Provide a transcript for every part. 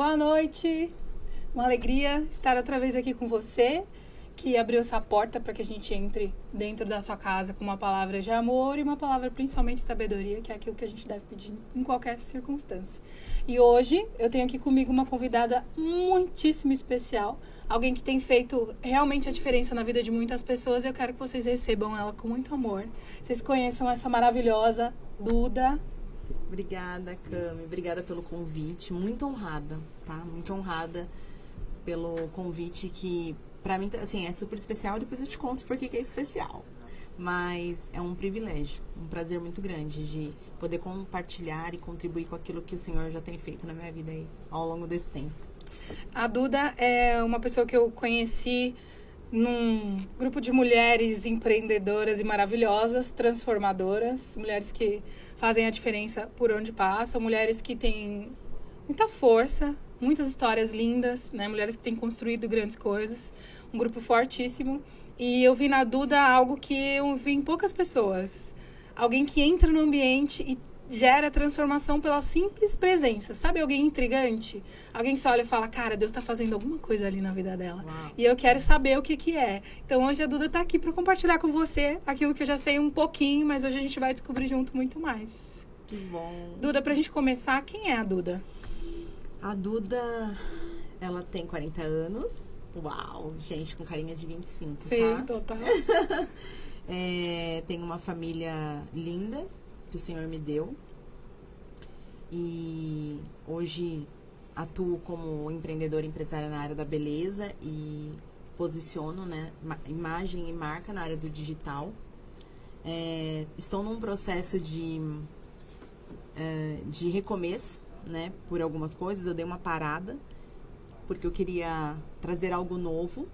Boa noite, uma alegria estar outra vez aqui com você, que abriu essa porta para que a gente entre dentro da sua casa com uma palavra de amor e uma palavra principalmente de sabedoria, que é aquilo que a gente deve pedir em qualquer circunstância. E hoje eu tenho aqui comigo uma convidada muitíssimo especial, alguém que tem feito realmente a diferença na vida de muitas pessoas, e eu quero que vocês recebam ela com muito amor. Vocês conheçam essa maravilhosa Duda. Obrigada, Cami. Obrigada pelo convite. Muito honrada, tá? Muito honrada pelo convite que, pra mim, assim, é super especial. Depois eu te conto por que é especial. Mas é um privilégio, um prazer muito grande de poder compartilhar e contribuir com aquilo que o Senhor já tem feito na minha vida aí, ao longo desse tempo. A Duda é uma pessoa que eu conheci num grupo de mulheres empreendedoras e maravilhosas, transformadoras, mulheres que fazem a diferença por onde passam, mulheres que têm muita força, muitas histórias lindas, né? Mulheres que têm construído grandes coisas, um grupo fortíssimo. E eu vi na Duda algo que eu vi em poucas pessoas. Alguém que entra no ambiente e gera transformação pela simples presença. Sabe alguém intrigante? Alguém que só olha e fala, cara, Deus está fazendo alguma coisa ali na vida dela. Uau. E eu quero saber o que é. Então hoje a Duda está aqui para compartilhar com você aquilo que eu já sei um pouquinho, mas hoje a gente vai descobrir junto muito mais. Que bom. Duda, pra gente começar, quem é a Duda? A Duda, ela tem 40 anos. Uau, gente, com carinha de 25, Sim, tá? total. Tem uma família linda que o Senhor me deu. E hoje atuo como empreendedora empresária na área da beleza e posiciono, né, imagem e marca na área do digital. Estou num processo de recomeço, né, por algumas coisas. Eu dei uma parada porque eu queria trazer algo novo.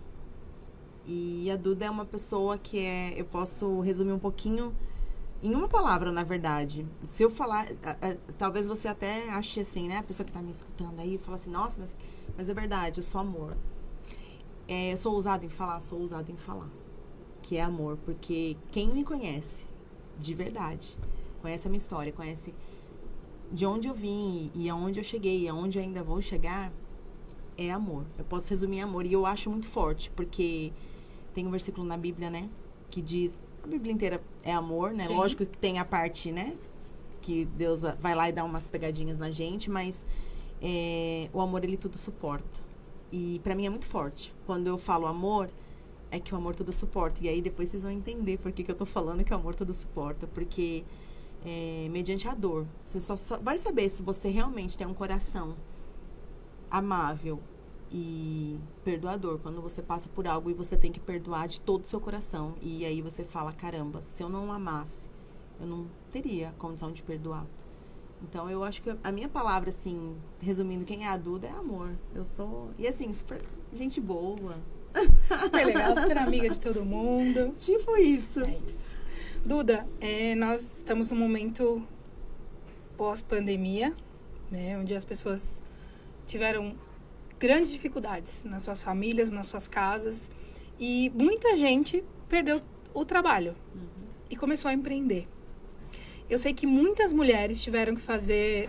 E a Duda é uma pessoa que eu posso resumir um pouquinho em uma palavra, na verdade. Se eu falar, talvez você até ache assim, né? A pessoa que tá me escutando aí fala assim, nossa, mas é verdade, eu sou amor. Eu sou ousada em falar, que é amor, porque quem me conhece, de verdade, conhece a minha história, conhece de onde eu vim e aonde eu cheguei, e aonde eu ainda vou chegar, é amor. Eu posso resumir em amor, e eu acho muito forte, porque tem um versículo na Bíblia, né, que diz... A Bíblia inteira é amor, né? Sim. Lógico que tem a parte, né? Que Deus vai lá e dá umas pegadinhas na gente, mas o amor, ele tudo suporta. E pra mim é muito forte. Quando eu falo amor, é que o amor tudo suporta. E aí depois vocês vão entender por que eu tô falando que o amor tudo suporta. Porque mediante a dor, você só vai saber se você realmente tem um coração amável e perdoador, quando você passa por algo e você tem que perdoar de todo o seu coração. E aí você fala, caramba, se eu não amasse, eu não teria condição de perdoar. Então eu acho que a minha palavra, assim, resumindo quem é a Duda, é amor. Eu sou, e assim, super gente boa. Super legal, super amiga de todo mundo. Tipo isso. É isso. Duda, nós estamos num momento pós-pandemia, né, onde as pessoas tiveram grandes dificuldades nas suas famílias, nas suas casas, e muita gente perdeu o trabalho e começou a empreender. Eu sei que muitas mulheres tiveram que fazer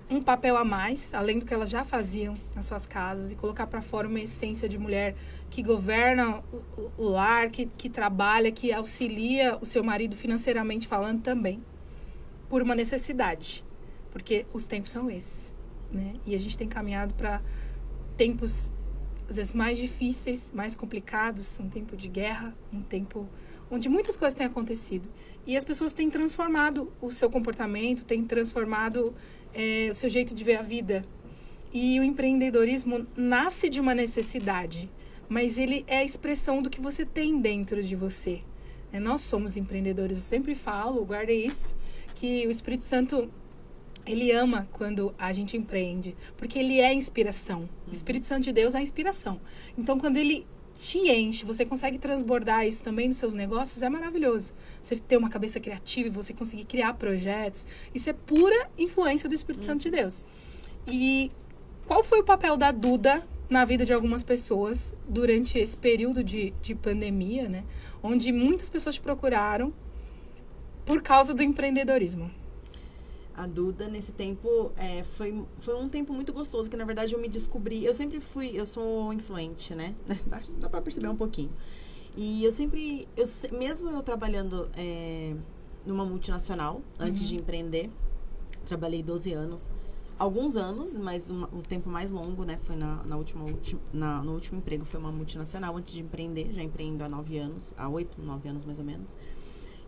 um papel a mais, além do que elas já faziam nas suas casas, e colocar para fora uma essência de mulher que governa o lar, que trabalha, que auxilia o seu marido financeiramente falando também, por uma necessidade, porque os tempos são esses. Né? E a gente tem caminhado para tempos, às vezes, mais difíceis, mais complicados, um tempo de guerra, um tempo onde muitas coisas têm acontecido. E as pessoas têm transformado o seu comportamento, têm transformado o seu jeito de ver a vida. E o empreendedorismo nasce de uma necessidade, mas ele é a expressão do que você tem dentro de você. Nós somos empreendedores. Eu sempre falo, guardei isso, que o Espírito Santo... Ele ama quando a gente empreende, porque ele é inspiração. O Espírito Santo de Deus é inspiração. Então, quando ele te enche, você consegue transbordar isso também nos seus negócios, é maravilhoso. Você ter uma cabeça criativa e você conseguir criar projetos, isso é pura influência do Espírito Santo de Deus. E qual foi o papel da Duda na vida de algumas pessoas durante esse período de pandemia, né? Onde muitas pessoas te procuraram por causa do empreendedorismo? A Duda, nesse tempo, foi um tempo muito gostoso, que na verdade eu me descobri. Eu sou influente, né? Dá pra perceber um pouquinho. E mesmo eu trabalhando numa multinacional, antes de empreender, trabalhei 12 anos. Alguns anos, mas um tempo mais longo, né? Foi no último emprego, foi uma multinacional antes de empreender. Já empreendo há 9 anos, há 8, 9 anos mais ou menos.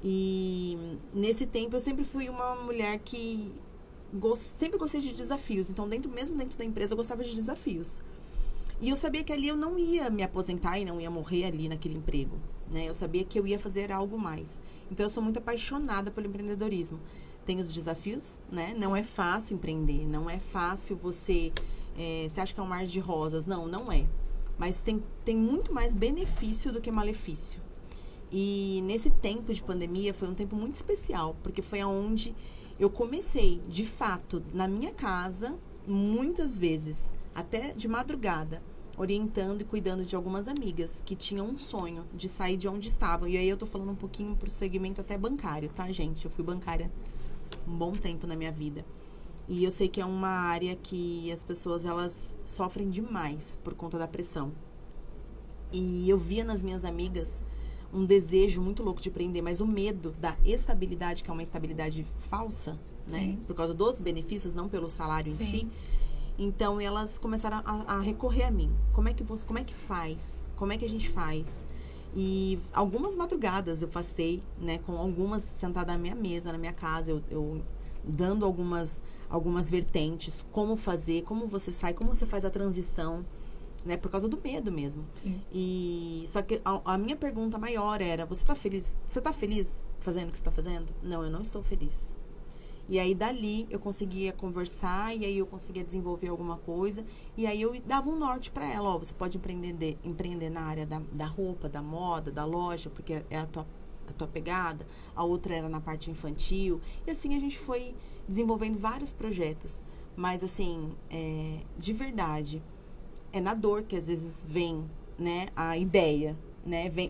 E nesse tempo eu sempre fui uma mulher que sempre gostei de desafios. Então, mesmo dentro da empresa, eu gostava de desafios. E eu sabia que ali eu não ia me aposentar e não ia morrer ali naquele emprego, né? Eu sabia que eu ia fazer algo mais. Então, eu sou muito apaixonada pelo empreendedorismo. Tem os desafios, né? Não é fácil empreender, não é fácil você acha que é um mar de rosas. Não, não é. Mas tem muito mais benefício do que malefício. E nesse tempo de pandemia foi um tempo muito especial, porque foi aonde eu comecei, de fato, na minha casa, muitas vezes, até de madrugada, orientando e cuidando de algumas amigas que tinham um sonho de sair de onde estavam. E aí eu tô falando um pouquinho pro segmento até bancário, tá, gente? Eu fui bancária um bom tempo na minha vida. E eu sei que é uma área que as pessoas, elas sofrem demais por conta da pressão. E eu via nas minhas amigas um desejo muito louco de empreender, mas o medo da estabilidade, que é uma estabilidade falsa, né? Sim. Por causa dos benefícios, não pelo salário em si. Então, elas começaram a recorrer a mim. Como é que faz? Como é que a gente faz? E algumas madrugadas eu passei, né? Com algumas sentada na minha mesa, na minha casa, eu dando algumas vertentes, como fazer, como você sai, como você faz a transição, né? Por causa do medo mesmo. Sim. E só que a minha pergunta maior era: você tá feliz? Você tá feliz fazendo o que você tá fazendo? Não, eu não estou feliz. E aí dali eu conseguia conversar, e aí eu conseguia desenvolver alguma coisa, e aí eu dava um norte para ela: ó, você pode empreender na área da roupa, da moda, da loja, porque é a tua pegada. A outra era na parte infantil, e assim a gente foi desenvolvendo vários projetos. Mas assim, de verdade, é na dor que às vezes vem, né, a ideia, né, vem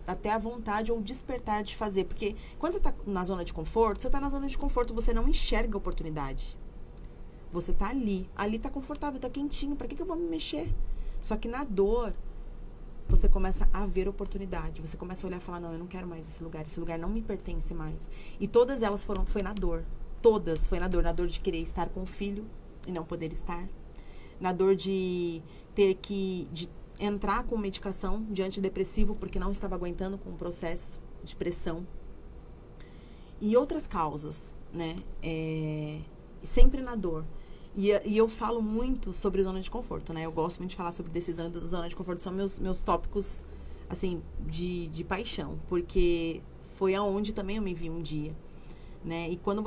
até a vontade ou despertar de fazer, porque quando você tá na zona de conforto, você não enxerga a oportunidade. Você tá ali tá confortável, tá quentinho, pra que eu vou me mexer? Só que na dor, você começa a ver oportunidade, você começa a olhar e falar: não, eu não quero mais esse lugar não me pertence mais. E todas elas foi na dor, na dor de querer estar com o filho e não poder estar, na dor de ter que entrar com medicação de antidepressivo porque não estava aguentando com o processo de pressão. E outras causas, né? Sempre na dor. E eu falo muito sobre zona de conforto, né? Eu gosto muito de falar sobre decisão e zona de conforto. São meus tópicos, assim, de paixão. Porque foi aonde também eu me vi um dia, né? E quando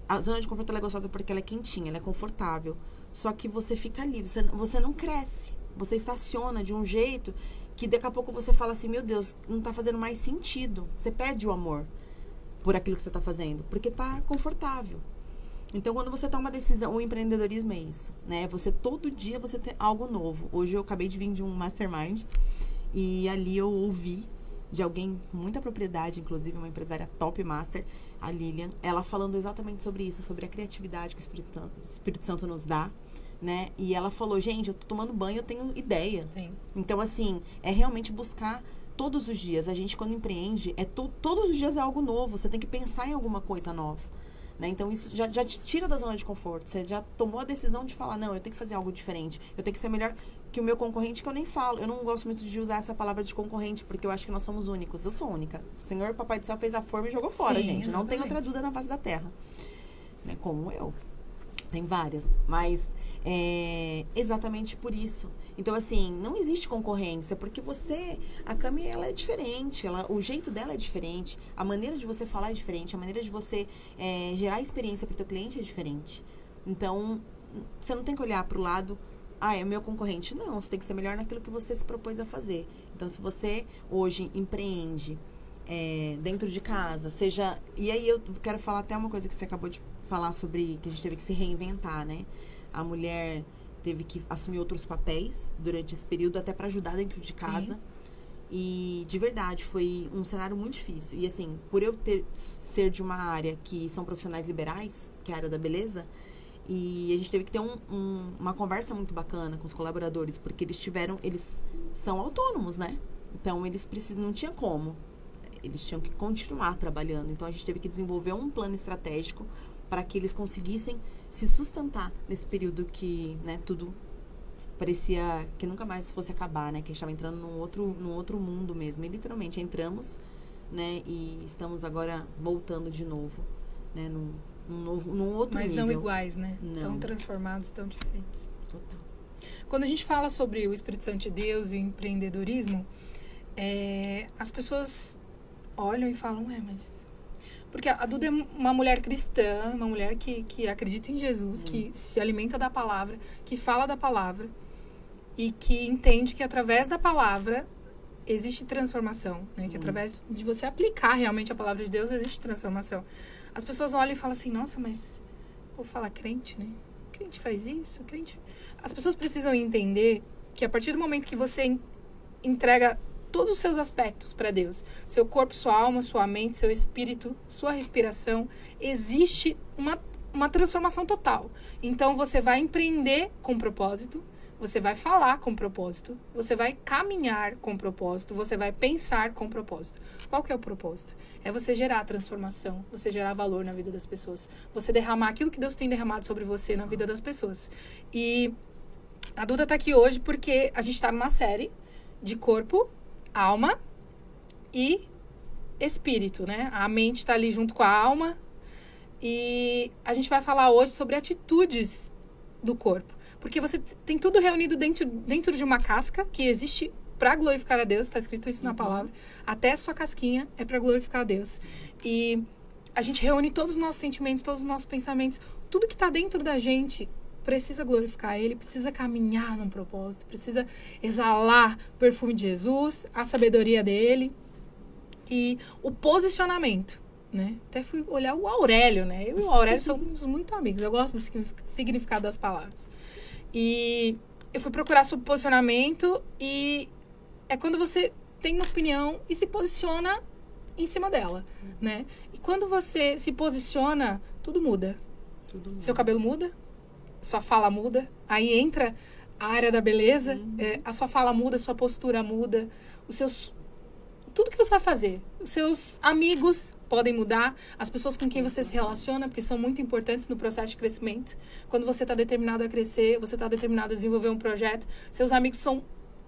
a zona de conforto, ela é gostosa porque ela é quentinha, ela é confortável. Só que você fica ali, você não cresce. Você estaciona de um jeito que daqui a pouco você fala assim: meu Deus, não tá fazendo mais sentido. Você perde o amor por aquilo que você tá fazendo, porque tá confortável. Então, quando você toma uma decisão, o empreendedorismo é isso, né? Todo dia você tem algo novo. Hoje eu acabei de vir de um mastermind e ali eu ouvi de alguém com muita propriedade, inclusive uma empresária top master, a Lilian, ela falando exatamente sobre isso, sobre a criatividade que o Espírito Santo nos dá, né? E ela falou: gente, eu tô tomando banho, eu tenho ideia. Sim. Então, assim, é realmente buscar todos os dias. A gente, quando empreende, todos os dias é algo novo. Você tem que pensar em alguma coisa nova, né? Então, isso já te tira da zona de conforto. Você já tomou a decisão de falar: não, eu tenho que fazer algo diferente. Eu tenho que ser melhor que o meu concorrente, que eu nem falo. Eu não gosto muito de usar essa palavra de concorrente, porque eu acho que nós somos únicos. Eu sou única. O Senhor Papai do Céu fez a forma e jogou fora, sim, gente. Exatamente. Não tem outra Duda na face da terra, né? Como eu. Tem várias, mas exatamente por isso. Então, assim, não existe concorrência, porque a Cami, ela é diferente, o jeito dela é diferente, a maneira de você falar é diferente, a maneira de você gerar experiência para o teu cliente é diferente. Então, você não tem que olhar para o lado: é meu concorrente. Não, você tem que ser melhor naquilo que você se propôs a fazer. Então, se você hoje empreende dentro de casa, seja... E aí eu quero falar até uma coisa que você acabou de falar sobre que a gente teve que se reinventar, né? A mulher teve que assumir outros papéis durante esse período, até para ajudar dentro de casa. Sim. E, de verdade, foi um cenário muito difícil. E, assim, por eu ser de uma área que são profissionais liberais, que é a área da beleza, e a gente teve que ter uma conversa muito bacana com os colaboradores, porque eles são autônomos, né? Então, eles não tinha como. Eles tinham que continuar trabalhando. Então, a gente teve que desenvolver um plano estratégico para que eles conseguissem se sustentar nesse período que, né, tudo parecia que nunca mais fosse acabar, né? Que a gente estava entrando num outro mundo mesmo. E literalmente entramos, né? E estamos agora voltando de novo, né? Num outro Mas nível. não iguais, né? Não. Tão transformados, tão diferentes. Total. Quando a gente fala sobre o Espírito Santo de Deus e o empreendedorismo, as pessoas olham e falam, mas... Porque a Duda é uma mulher cristã, uma mulher que acredita em Jesus, que se alimenta da palavra, que fala da palavra e que entende que através da palavra existe transformação, né? Que através de você aplicar realmente a palavra de Deus existe transformação. As pessoas olham e falam assim, nossa, mas vou falar crente, né? Crente faz isso, crente... As pessoas precisam entender que a partir do momento que você entrega todos os seus aspectos para Deus, seu corpo, sua alma, sua mente, seu espírito, sua respiração, existe uma transformação total. Então, você vai empreender com propósito, você vai falar com propósito, você vai caminhar com propósito, você vai pensar com propósito. Qual que é o propósito? É você gerar transformação, você gerar valor na vida das pessoas, você derramar aquilo que Deus tem derramado sobre você na vida das pessoas. E a Duda tá aqui hoje porque a gente tá numa série de corpo, alma e espírito, né? A mente está ali junto com a alma e a gente vai falar hoje sobre atitudes do corpo. Porque você tem tudo reunido dentro de uma casca que existe para glorificar a Deus, está escrito isso na palavra. Até a sua casquinha é para glorificar a Deus. E a gente reúne todos os nossos sentimentos, todos os nossos pensamentos, tudo que está dentro da gente precisa glorificar Ele, precisa caminhar num propósito, precisa exalar o perfume de Jesus, a sabedoria dEle e o posicionamento, né? Até fui olhar o Aurélio, né? Eu e o Aurélio somos muito amigos, eu gosto do significado das palavras. E eu fui procurar sobre posicionamento e é quando você tem uma opinião e se posiciona em cima dela, né? E quando você se posiciona, tudo muda. Seu cabelo muda, sua fala muda, aí entra a área da beleza, a sua fala muda, sua postura muda, tudo que você vai fazer. Os seus amigos podem mudar, as pessoas com quem você se relaciona, porque são muito importantes no processo de crescimento. Quando você está determinado a crescer, você está determinado a desenvolver um projeto, seus amigos são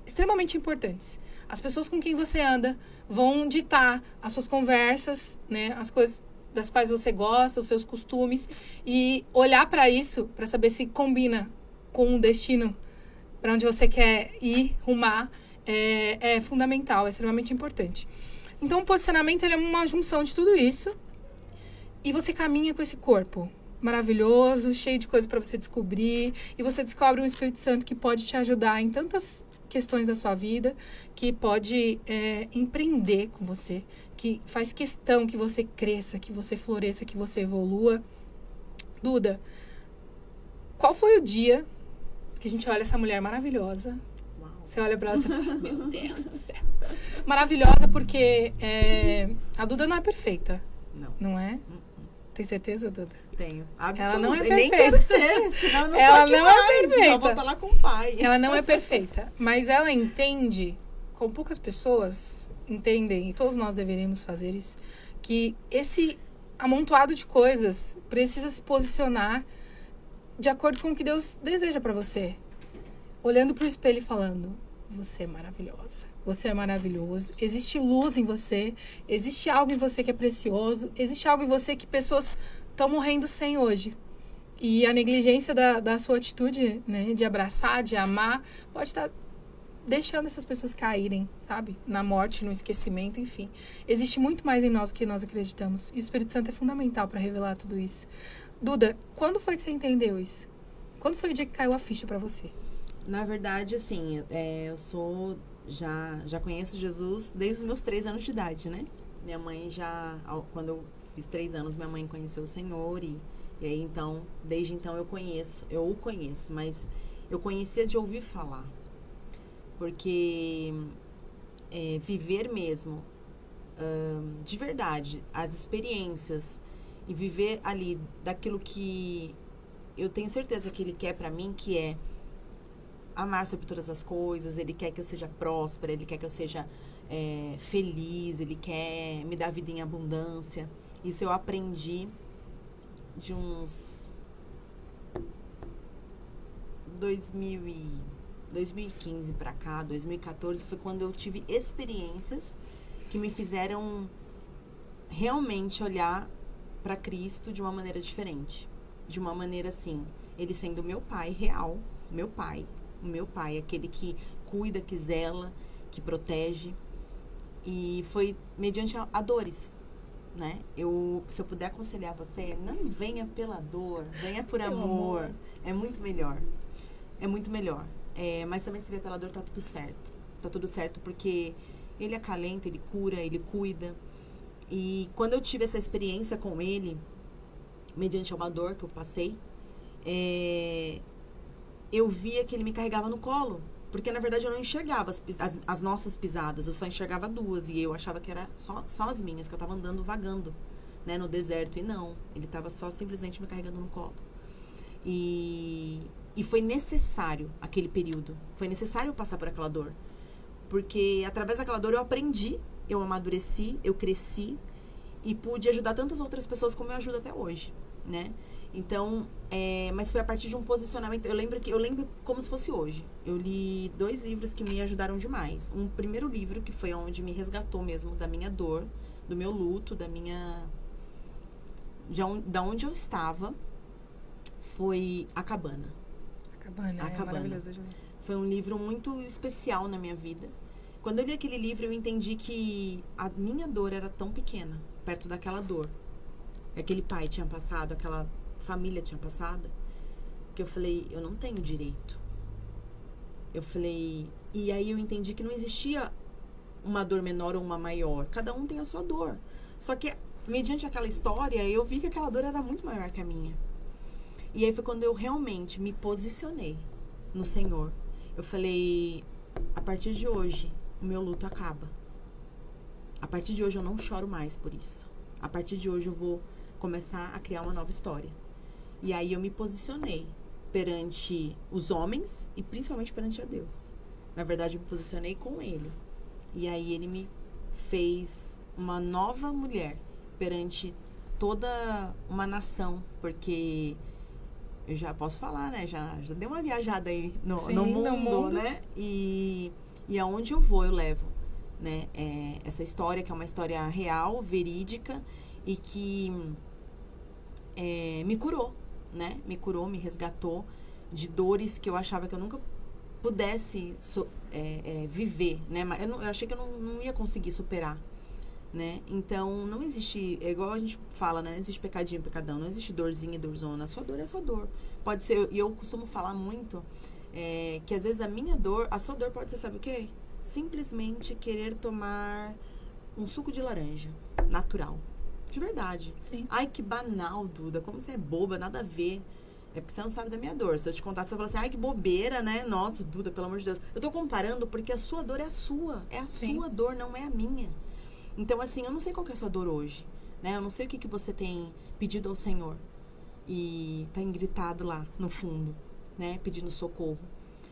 extremamente importantes. As pessoas com quem você anda vão ditar as suas conversas, né, as coisas das quais você gosta, os seus costumes, e olhar para isso, para saber se combina com o destino para onde você quer ir, rumar, é fundamental, é extremamente importante. Então, o posicionamento ele é uma junção de tudo isso, e você caminha com esse corpo maravilhoso, cheio de coisas para você descobrir, e você descobre um Espírito Santo que pode te ajudar em tantas questões da sua vida, que pode empreender com você, que faz questão que você cresça, que você floresça, que você evolua. Duda, qual foi o dia que a gente olha essa mulher maravilhosa? Uau. Você olha pra ela e fala, meu Deus do céu. Maravilhosa porque a Duda não é perfeita. Não é? Tem certeza, Duda? Tenho. Ela não é perfeita. Nem quero ser, senão eu não ela tô não mais, é perfeita. Só vou estar lá com o pai. Ela não é perfeita, mas ela entende, como poucas pessoas entendem, e todos nós deveríamos fazer isso, que esse amontoado de coisas precisa se posicionar de acordo com o que Deus deseja para você. Olhando pro espelho e falando, você é maravilhosa. Você é maravilhoso. Existe luz em você. Existe algo em você que é precioso. Existe algo em você que pessoas estão morrendo sem hoje. E a negligência da sua atitude, né, de abraçar, de amar, pode estar deixando essas pessoas caírem, sabe? Na morte, no esquecimento, enfim. Existe muito mais em nós do que nós acreditamos. E o Espírito Santo é fundamental para revelar tudo isso. Duda, quando foi que você entendeu isso? Quando foi o dia que caiu a ficha para você? Na verdade, assim, eu sou... Já conheço Jesus desde os meus 3 anos de idade, né? Minha mãe quando eu fiz 3 anos, minha mãe conheceu o Senhor e aí, então, desde então eu o conheço, mas eu conhecia de ouvir falar. Porque viver mesmo, de verdade, as experiências e viver ali daquilo que eu tenho certeza que Ele quer pra mim, que é amar sobre todas as coisas, Ele quer que eu seja próspera, Ele quer que eu seja feliz, Ele quer me dar vida em abundância. Isso eu aprendi de uns 2015 pra cá, 2014, foi quando eu tive experiências que me fizeram realmente olhar pra Cristo de uma maneira diferente. De uma maneira assim, Ele sendo meu pai real, o meu pai, aquele que cuida, que zela, que protege. E foi mediante a dores, né? Se eu puder aconselhar você, não venha pela dor, venha por amor. É muito melhor. É muito melhor. Mas também se vier pela dor, tá tudo certo. Tá tudo certo porque Ele acalenta, Ele cura, Ele cuida. E quando eu tive essa experiência com Ele, mediante uma dor que eu passei, eu via que Ele me carregava no colo. Porque, na verdade, eu não enxergava as nossas pisadas. Eu só enxergava duas. E eu achava que era só as minhas, que eu tava andando, vagando, né, no deserto. E não, Ele tava só simplesmente me carregando no colo. E foi necessário aquele período. Foi necessário passar por aquela dor. Porque, através daquela dor, eu aprendi, eu amadureci, eu cresci. E pude ajudar tantas outras pessoas como eu ajudo até hoje, né? Então, mas foi a partir de um posicionamento. Eu lembro como se fosse hoje. Eu li 2 livros que me ajudaram demais. Um primeiro livro, que foi onde me resgatou mesmo da minha dor, do meu luto, da onde eu estava, foi A Cabana. A Cabana. Maravilhoso. Foi um livro muito especial na minha vida. Quando eu li aquele livro, eu entendi que a minha dor era tão pequena, perto daquela dor. Aquele pai tinha passado, aquela família tinha passado, que eu falei, eu não tenho direito. E aí eu entendi que não existia uma dor menor ou uma maior. Cada um tem a sua dor. Só que, mediante aquela história, eu vi que aquela dor era muito maior que a minha. E aí foi quando eu realmente me posicionei no Senhor. Eu falei, a partir de hoje, o meu luto acaba. A partir de hoje eu não choro mais por isso. A partir de hoje eu vou começar a criar uma nova história. E aí eu me posicionei perante os homens e principalmente perante a Deus. Na verdade, eu me posicionei com Ele. E aí Ele me fez uma nova mulher perante toda uma nação, porque eu já posso falar, né? Já dei uma viajada aí no mundo, né? E aonde eu vou, eu levo, né? Essa história, que é uma história real, verídica, e que me curou, né? Me curou, me resgatou de dores que eu achava que eu nunca pudesse viver, né? Mas eu achei que eu não ia conseguir superar, né? Então, não existe, é igual a gente fala, né? Não existe pecadinho e pecadão, não existe dorzinha e dorzona. A sua dor é a sua dor. Pode ser, e eu costumo falar muito, que às vezes a sua dor pode ser, sabe o quê? Simplesmente querer tomar um suco de laranja, natural. De verdade. Sim. Ai, que banal, Duda. Como você é boba, nada a ver. É porque você não sabe da minha dor. Se eu te contar, você vai falar assim, ai, que bobeira, né? Nossa, Duda, pelo amor de Deus. Eu tô comparando porque a sua dor é a sua. É a Sim. sua dor, não é a minha. Então, assim, eu não sei qual que é a sua dor hoje, né? Eu não sei o que você tem pedido ao Senhor. E tá gritado lá, no fundo, né? Pedindo socorro.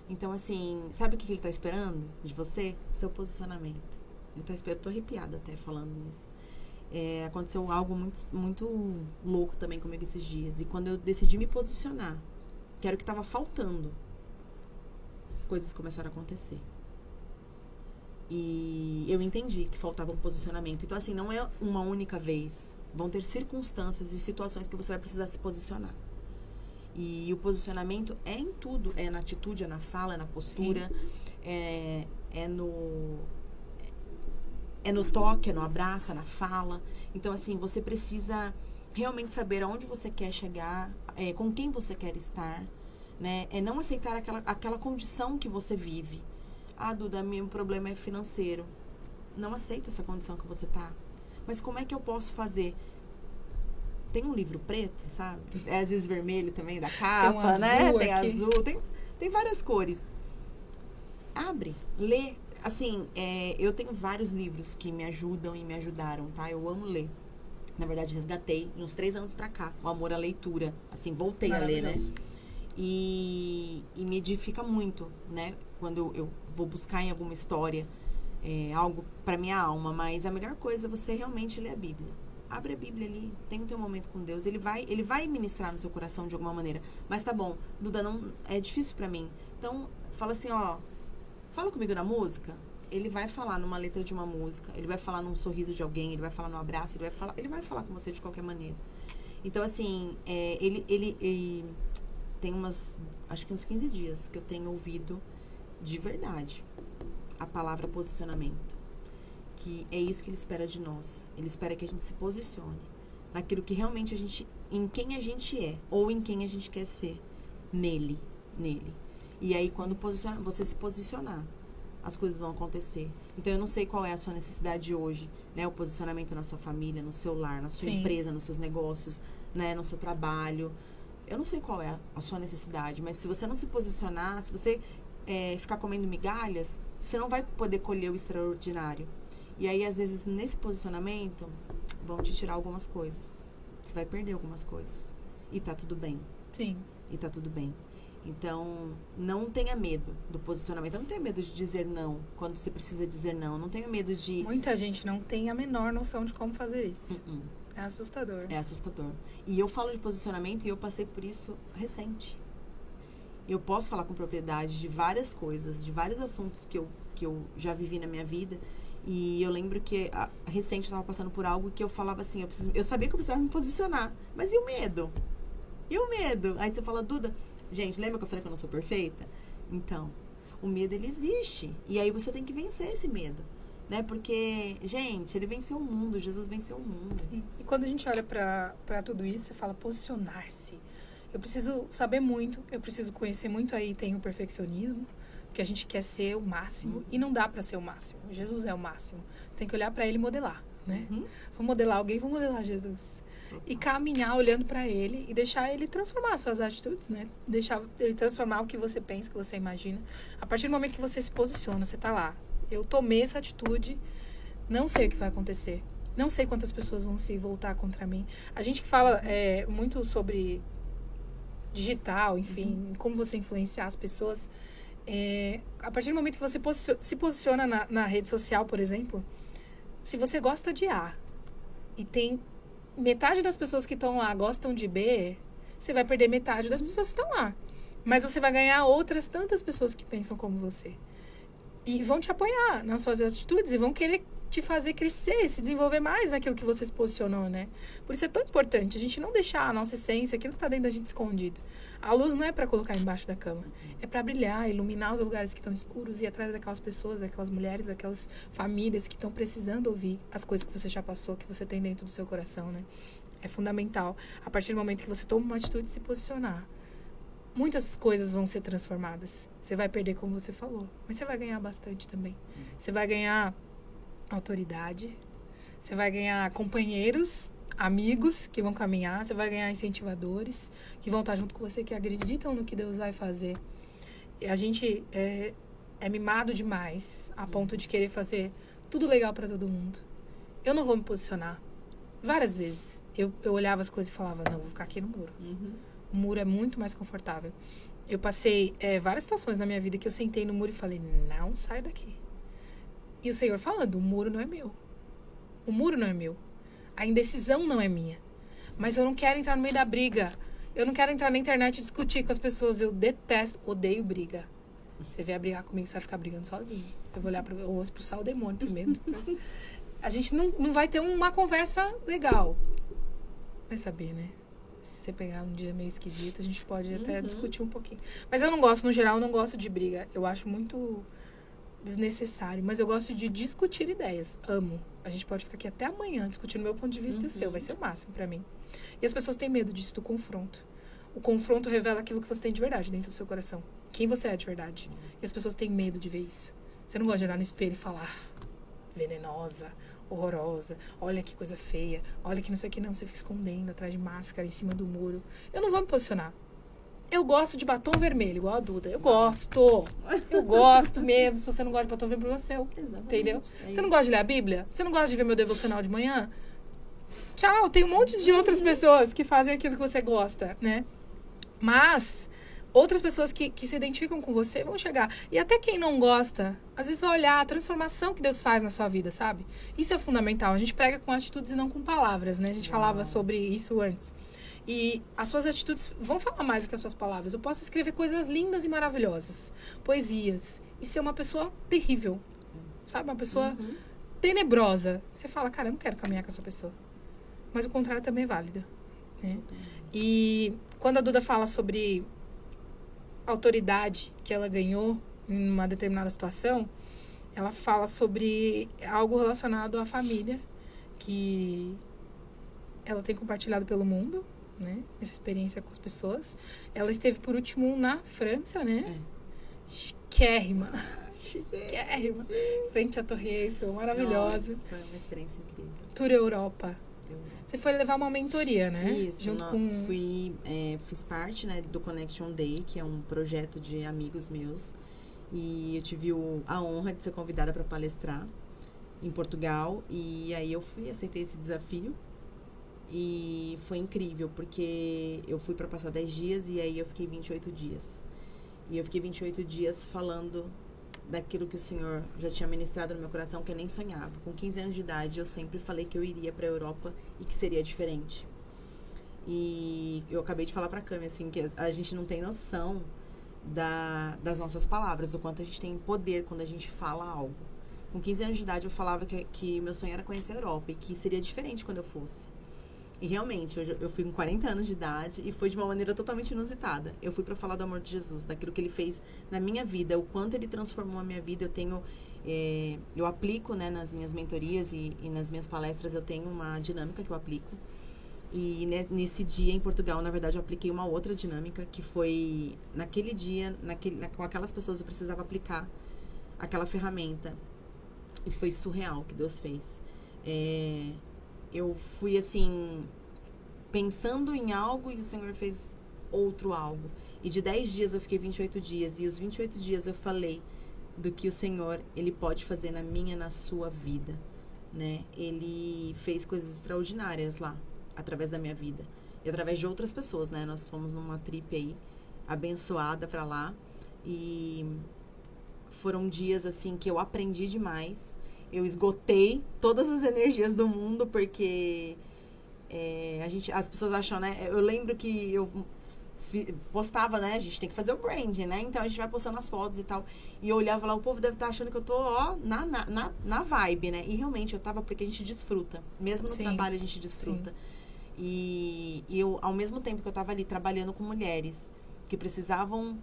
Então, assim, sabe o que ele tá esperando de você? Seu posicionamento. Ele tá esperando. Eu tô arrepiada até falando nisso. Aconteceu algo muito, muito louco também comigo esses dias. E quando eu decidi me posicionar, que era o que estava faltando, coisas começaram a acontecer. E eu entendi que faltava um posicionamento. Então, assim, não é uma única vez. Vão ter circunstâncias e situações que você vai precisar se posicionar. E o posicionamento é em tudo. É na atitude, é na fala, é na postura. É no toque, é no abraço, é na fala. Então, assim, você precisa realmente saber aonde você quer chegar, com quem você quer estar, né? É não aceitar aquela condição que você vive. Ah, Duda, meu problema é financeiro. Não aceita essa condição que você tá. Mas como é que eu posso fazer? Tem um livro preto, sabe? Às vezes vermelho também, da capa, né? Tem azul, tem várias cores. Abre, lê. Assim, eu tenho vários livros que me ajudam e me ajudaram, tá? Eu amo ler. Na verdade, resgatei uns 3 anos pra cá. O amor à leitura. Assim, voltei a ler, né? E me edifica muito, né? Quando eu vou buscar em alguma história algo pra minha alma. Mas a melhor coisa é você realmente ler a Bíblia. Abre a Bíblia ali, tem o teu momento com Deus. Ele vai ministrar no seu coração de alguma maneira. Mas tá bom, Duda, não, é difícil pra mim. Então, fala assim, ó, fala comigo na música. Ele vai falar numa letra de uma música, ele vai falar num sorriso de alguém, ele vai falar num abraço, ele vai falar com você de qualquer maneira. Então, assim, ele tem acho que uns 15 dias que eu tenho ouvido de verdade a palavra posicionamento. Que é isso que ele espera de nós. Ele espera que a gente se posicione naquilo que realmente em quem a gente é, ou em quem a gente quer ser, nele. E aí, quando você se posicionar, as coisas vão acontecer. Então, eu não sei qual é a sua necessidade hoje, né? O posicionamento na sua família, no seu lar, na sua empresa, nos seus negócios, né? No seu trabalho. Eu não sei qual é a sua necessidade, mas se você não se posicionar, se você ficar comendo migalhas, você não vai poder colher o extraordinário. E aí, às vezes, nesse posicionamento, vão te tirar algumas coisas. Você vai perder algumas coisas. E tá tudo bem. Sim. E tá tudo bem. Então, não tenha medo do posicionamento. Não tenha medo de dizer não quando você precisa dizer não. Não tenha medo de... Muita gente não tem a menor noção de como fazer isso. É assustador. É assustador. E eu falo de posicionamento e eu passei por isso recente. Eu posso falar com propriedade de várias coisas, de vários assuntos que eu já vivi na minha vida. E eu lembro que recente eu estava passando por algo que eu falava assim, eu sabia que eu precisava me posicionar. Mas e o medo? E o medo? Aí você fala, Duda, gente, lembra que eu falei que eu não sou perfeita? Então, o medo, ele existe. E aí você tem que vencer esse medo. Né? Porque, gente, ele venceu o mundo, Jesus venceu o mundo. Sim. E quando a gente olha para tudo isso, você fala posicionar-se. Eu preciso saber muito, eu preciso conhecer muito, aí tem o perfeccionismo, porque a gente quer ser o máximo e não dá para ser o máximo. Jesus é o máximo. Você tem que olhar para ele e modelar, né? Vou modelar alguém, vou modelar Jesus. E caminhar olhando para ele e deixar ele transformar suas atitudes, né? Deixar ele transformar o que você pensa, o que você imagina. A partir do momento que você se posiciona, você tá lá. Eu tomei essa atitude, não sei o que vai acontecer. Não sei quantas pessoas vão se voltar contra mim. A gente que fala muito sobre digital, enfim, como você influenciar as pessoas. A partir do momento que você se posiciona na rede social, por exemplo, se você gosta de A e tem metade das pessoas que estão lá gostam de B, você vai perder metade das pessoas que estão lá. Mas você vai ganhar outras tantas pessoas que pensam como você. E vão te apoiar nas suas atitudes e vão querer te fazer crescer, se desenvolver mais naquilo que você se posicionou, né? Por isso é tão importante a gente não deixar a nossa essência, aquilo que está dentro da gente escondido. A luz não é para colocar embaixo da cama, é para brilhar, iluminar os lugares que estão escuros e ir atrás daquelas pessoas, daquelas mulheres, daquelas famílias que estão precisando ouvir as coisas que você já passou, que você tem dentro do seu coração, né? É fundamental. A partir do momento que você toma uma atitude de se posicionar, muitas coisas vão ser transformadas. Você vai perder, como você falou, mas você vai ganhar bastante também. Você vai ganhar autoridade, você vai ganhar companheiros, amigos que vão caminhar, você vai ganhar incentivadores que vão estar junto com você, que acreditam no que Deus vai fazer. E a gente é mimado demais a ponto de querer fazer tudo legal para todo mundo. Eu não vou me posicionar. Várias vezes eu olhava as coisas e falava, não, vou ficar aqui no muro. O muro é muito mais confortável. Eu passei várias situações na minha vida que eu sentei no muro e falei, não sai daqui. E o Senhor falando, o muro não é meu. O muro não é meu. A indecisão não é minha. Mas eu não quero entrar no meio da briga. Eu não quero entrar na internet e discutir com as pessoas. Eu detesto, odeio briga. Você vier brigar comigo, você vai ficar brigando sozinho. Eu vou expulsar o demônio primeiro. A gente não vai ter uma conversa legal. Vai saber, né? Se você pegar um dia meio esquisito, a gente pode até discutir um pouquinho. Mas eu não gosto, no geral, eu não gosto de briga. Eu acho muito desnecessário. Mas eu gosto de discutir ideias. Amo. A gente pode ficar aqui até amanhã discutindo o meu ponto de vista e o seu. Vai ser o máximo pra mim. E as pessoas têm medo disso, do confronto. O confronto revela aquilo que você tem de verdade dentro do seu coração. Quem você é de verdade. E as pessoas têm medo de ver isso. Você não gosta de olhar no espelho e falar venenosa, horrorosa, olha que coisa feia, olha que não sei o que, não, você fica escondendo atrás de máscara, em cima do muro. Eu não vou me posicionar. Eu gosto de batom vermelho, igual a Duda. Eu gosto. Eu gosto mesmo. Se você não gosta de batom vermelho, você é o seu. Exatamente. Entendeu? Você não gosta de ler a Bíblia? Você não gosta de ver meu devocional de manhã? Tchau, tem um monte de outras pessoas que fazem aquilo que você gosta, né? Mas outras pessoas que se identificam com você vão chegar. E até quem não gosta, às vezes vai olhar a transformação que Deus faz na sua vida, sabe? Isso é fundamental. A gente prega com atitudes e não com palavras, né? A gente falava sobre isso antes. E as suas atitudes vão falar mais do que as suas palavras. Eu posso escrever coisas lindas e maravilhosas, poesias, e ser uma pessoa terrível, sabe? Uma pessoa tenebrosa. Você fala, cara, eu não quero caminhar com essa pessoa. Mas o contrário também é válido, né? E quando a Duda fala sobre autoridade que ela ganhou em uma determinada situação, ela fala sobre algo relacionado à família que ela tem compartilhado pelo mundo, né? Essa experiência com as pessoas. Ela esteve por último na França, né? Chiquérrima. Chiquérrima. Frente à Torre Eiffel, maravilhosa. Nossa, foi uma experiência incrível. Tour Europa. Você foi levar uma mentoria, né? Isso, junto com... fiz parte, né, do Connection Day, que é um projeto de amigos meus. E eu tive a honra de ser convidada para palestrar em Portugal. E aí eu aceitei esse desafio. E foi incrível, porque eu fui para passar 10 dias e aí eu fiquei 28 dias. E eu fiquei 28 dias falando daquilo que o Senhor já tinha ministrado no meu coração, que eu nem sonhava. Com 15 anos de idade, eu sempre falei que eu iria para a Europa e que seria diferente. E eu acabei de falar para a Cami, assim, que a gente não tem noção das nossas palavras, do quanto a gente tem poder quando a gente fala algo. Com 15 anos de idade, eu falava que meu sonho era conhecer a Europa e que seria diferente quando eu fosse. E realmente, eu fui com 40 anos de idade e foi de uma maneira totalmente inusitada. Eu fui para falar do amor de Jesus, daquilo que ele fez na minha vida, o quanto ele transformou a minha vida. Eu aplico, né, nas minhas mentorias e nas minhas palestras, eu tenho uma dinâmica que eu aplico. E nesse dia em Portugal, na verdade, eu apliquei uma outra dinâmica, que foi naquele dia, com aquelas pessoas, eu precisava aplicar aquela ferramenta. E foi surreal o que Deus fez. Eu fui, assim, pensando em algo e o Senhor fez outro algo. E de 10 dias eu fiquei 28 dias. E os 28 dias eu falei do que o Senhor, Ele pode fazer na minha, na sua vida, né? Ele fez coisas extraordinárias lá, através da minha vida. E através de outras pessoas, né? Nós fomos numa trip aí, abençoada pra lá. E foram dias, assim, que eu aprendi demais. Eu esgotei todas as energias do mundo, porque as pessoas acham, né? Eu lembro que eu postava, né? A gente tem que fazer o branding, né? Então a gente vai postando as fotos e tal. E eu olhava lá, o povo deve estar achando que eu tô, na vibe, né? E realmente eu tava, porque a gente desfruta. Mesmo no trabalho a gente desfruta. E eu, ao mesmo tempo que eu tava ali trabalhando com mulheres que precisavam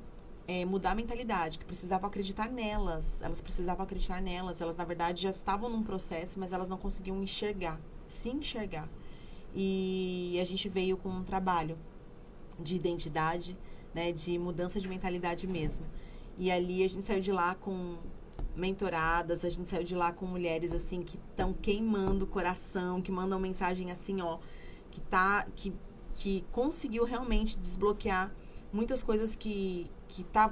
mudar a mentalidade, que precisavam acreditar nelas. Elas precisavam acreditar nelas. Elas, na verdade, já estavam num processo, mas elas não conseguiam se enxergar. E a gente veio com um trabalho de identidade, né, de mudança de mentalidade mesmo. E ali a gente saiu de lá com mentoradas, a gente saiu de lá com mulheres, assim, que estão queimando o coração, que mandam mensagem assim, ó, que conseguiu realmente desbloquear muitas coisas que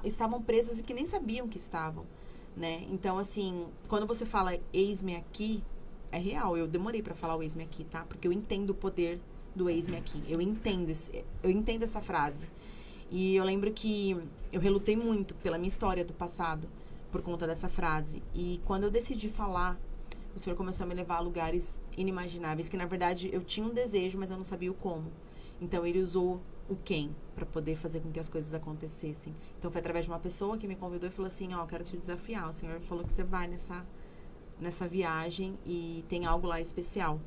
estavam presas e que nem sabiam que estavam, né? Então, assim, quando você fala eis-me aqui, é real. Eu demorei pra falar o eis-me aqui, tá? Porque eu entendo o poder do eis-me aqui. Eu entendo essa frase. E eu lembro que eu relutei muito pela minha história do passado, por conta dessa frase. E quando eu decidi falar, o Senhor começou a me levar a lugares inimagináveis, que na verdade eu tinha um desejo, mas eu não sabia o como. Então, Ele usou o quem para poder fazer com que as coisas acontecessem. Então, foi através de uma pessoa que me convidou e falou assim, ó, quero te desafiar. O Senhor falou que você vai nessa viagem e tem algo lá especial.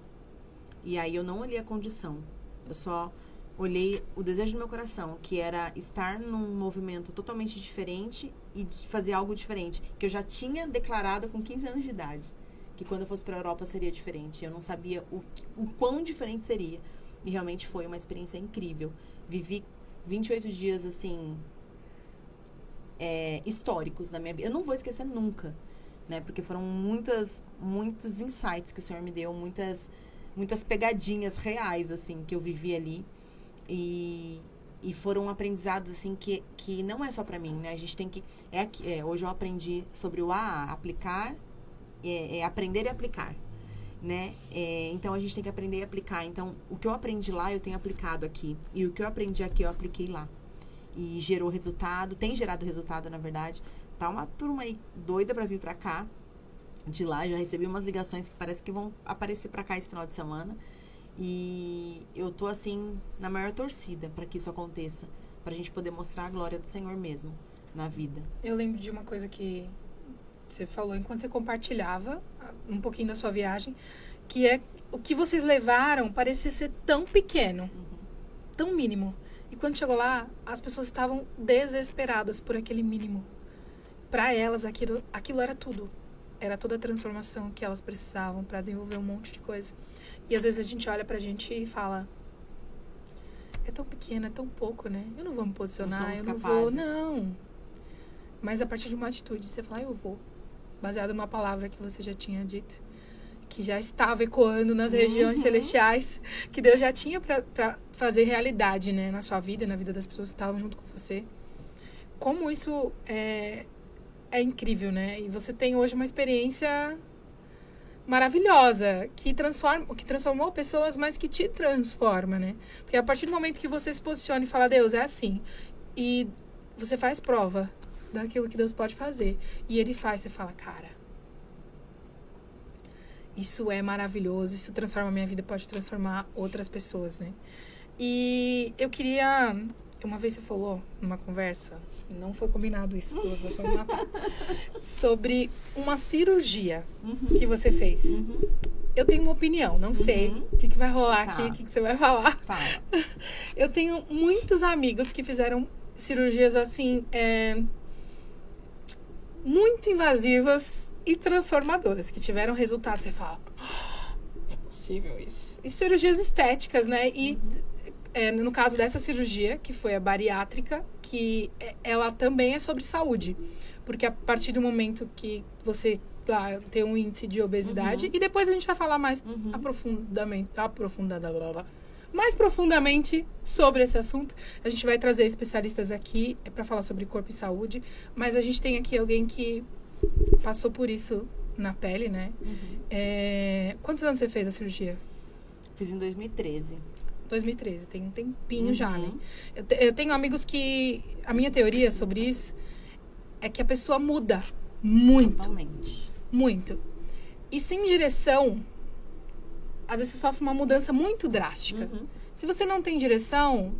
E aí, eu não olhei a condição. Eu só olhei o desejo do meu coração, que era estar num movimento totalmente diferente e fazer algo diferente. Que eu já tinha declarado com 15 anos de idade. Que quando eu fosse para a Europa seria diferente. Eu não sabia o quão diferente seria. E realmente foi uma experiência incrível. Vivi 28 dias, assim, históricos na minha vida. Eu não vou esquecer nunca, né? Porque foram muitos insights que o Senhor me deu, muitas pegadinhas reais, assim, que eu vivi ali. E E foram aprendizados, assim, que não é só pra mim, né? A gente tem que... hoje eu aprendi sobre o aplicar, aprender e aplicar, né? Então, a gente tem que aprender e aplicar. Então, o que eu aprendi lá, eu tenho aplicado aqui. E o que eu aprendi aqui, eu apliquei lá. E gerou resultado, tem gerado resultado, na verdade. Tá uma turma aí doida pra vir pra cá. De lá, já recebi umas ligações que parece que vão aparecer pra cá esse final de semana. E eu tô, assim, na maior torcida para que isso aconteça. Pra gente poder mostrar a glória do Senhor mesmo na vida. Eu lembro de uma coisa que você falou enquanto você compartilhava um pouquinho da sua viagem, que é o que vocês levaram parecia ser tão pequeno, tão mínimo. E quando chegou lá, as pessoas estavam desesperadas por aquele mínimo. Para elas, aquilo era tudo. Era toda a transformação que elas precisavam para desenvolver um monte de coisa. E às vezes a gente olha pra gente e fala, é tão pequeno, é tão pouco, né? Eu não vou me posicionar, não somos eu capazes. não vou, não. Mas a partir de uma atitude, você fala, eu vou. Baseado numa palavra que você já tinha dito, que já estava ecoando nas regiões celestiais, que Deus já tinha pra fazer realidade, né? Na sua vida, na vida das pessoas que estavam junto com você. Como isso é incrível, né? E você tem hoje uma experiência maravilhosa, que transformou pessoas, mas que te transforma, né? Porque a partir do momento que você se posiciona e fala, Deus, é assim, e você faz prova daquilo que Deus pode fazer, e Ele faz, você fala, cara, isso é maravilhoso, isso transforma a minha vida, pode transformar outras pessoas, né? E eu queria... Uma vez você falou, numa conversa, não foi combinado isso tudo, foi uma sobre uma cirurgia que você fez. Eu tenho uma opinião, não sei o que vai rolar aqui, o que você vai falar. Fala. Eu tenho muitos amigos que fizeram cirurgias assim, muito invasivas e transformadoras, que tiveram resultados. Você fala, é possível isso. E cirurgias estéticas, né? E no caso dessa cirurgia, que foi a bariátrica, que ela também é sobre saúde. Porque a partir do momento que você tem um índice de obesidade, e depois a gente vai falar mais mais profundamente sobre esse assunto. A gente vai trazer especialistas aqui para falar sobre corpo e saúde, mas a gente tem aqui alguém que passou por isso na pele, né? Quantos anos você fez a cirurgia? Fiz em 2013. 2013, tem um tempinho já, né? Eu tenho amigos que... A minha teoria sobre isso é que a pessoa muda muito. Totalmente. Muito. E sem direção, às vezes você sofre uma mudança muito drástica. Se você não tem direção,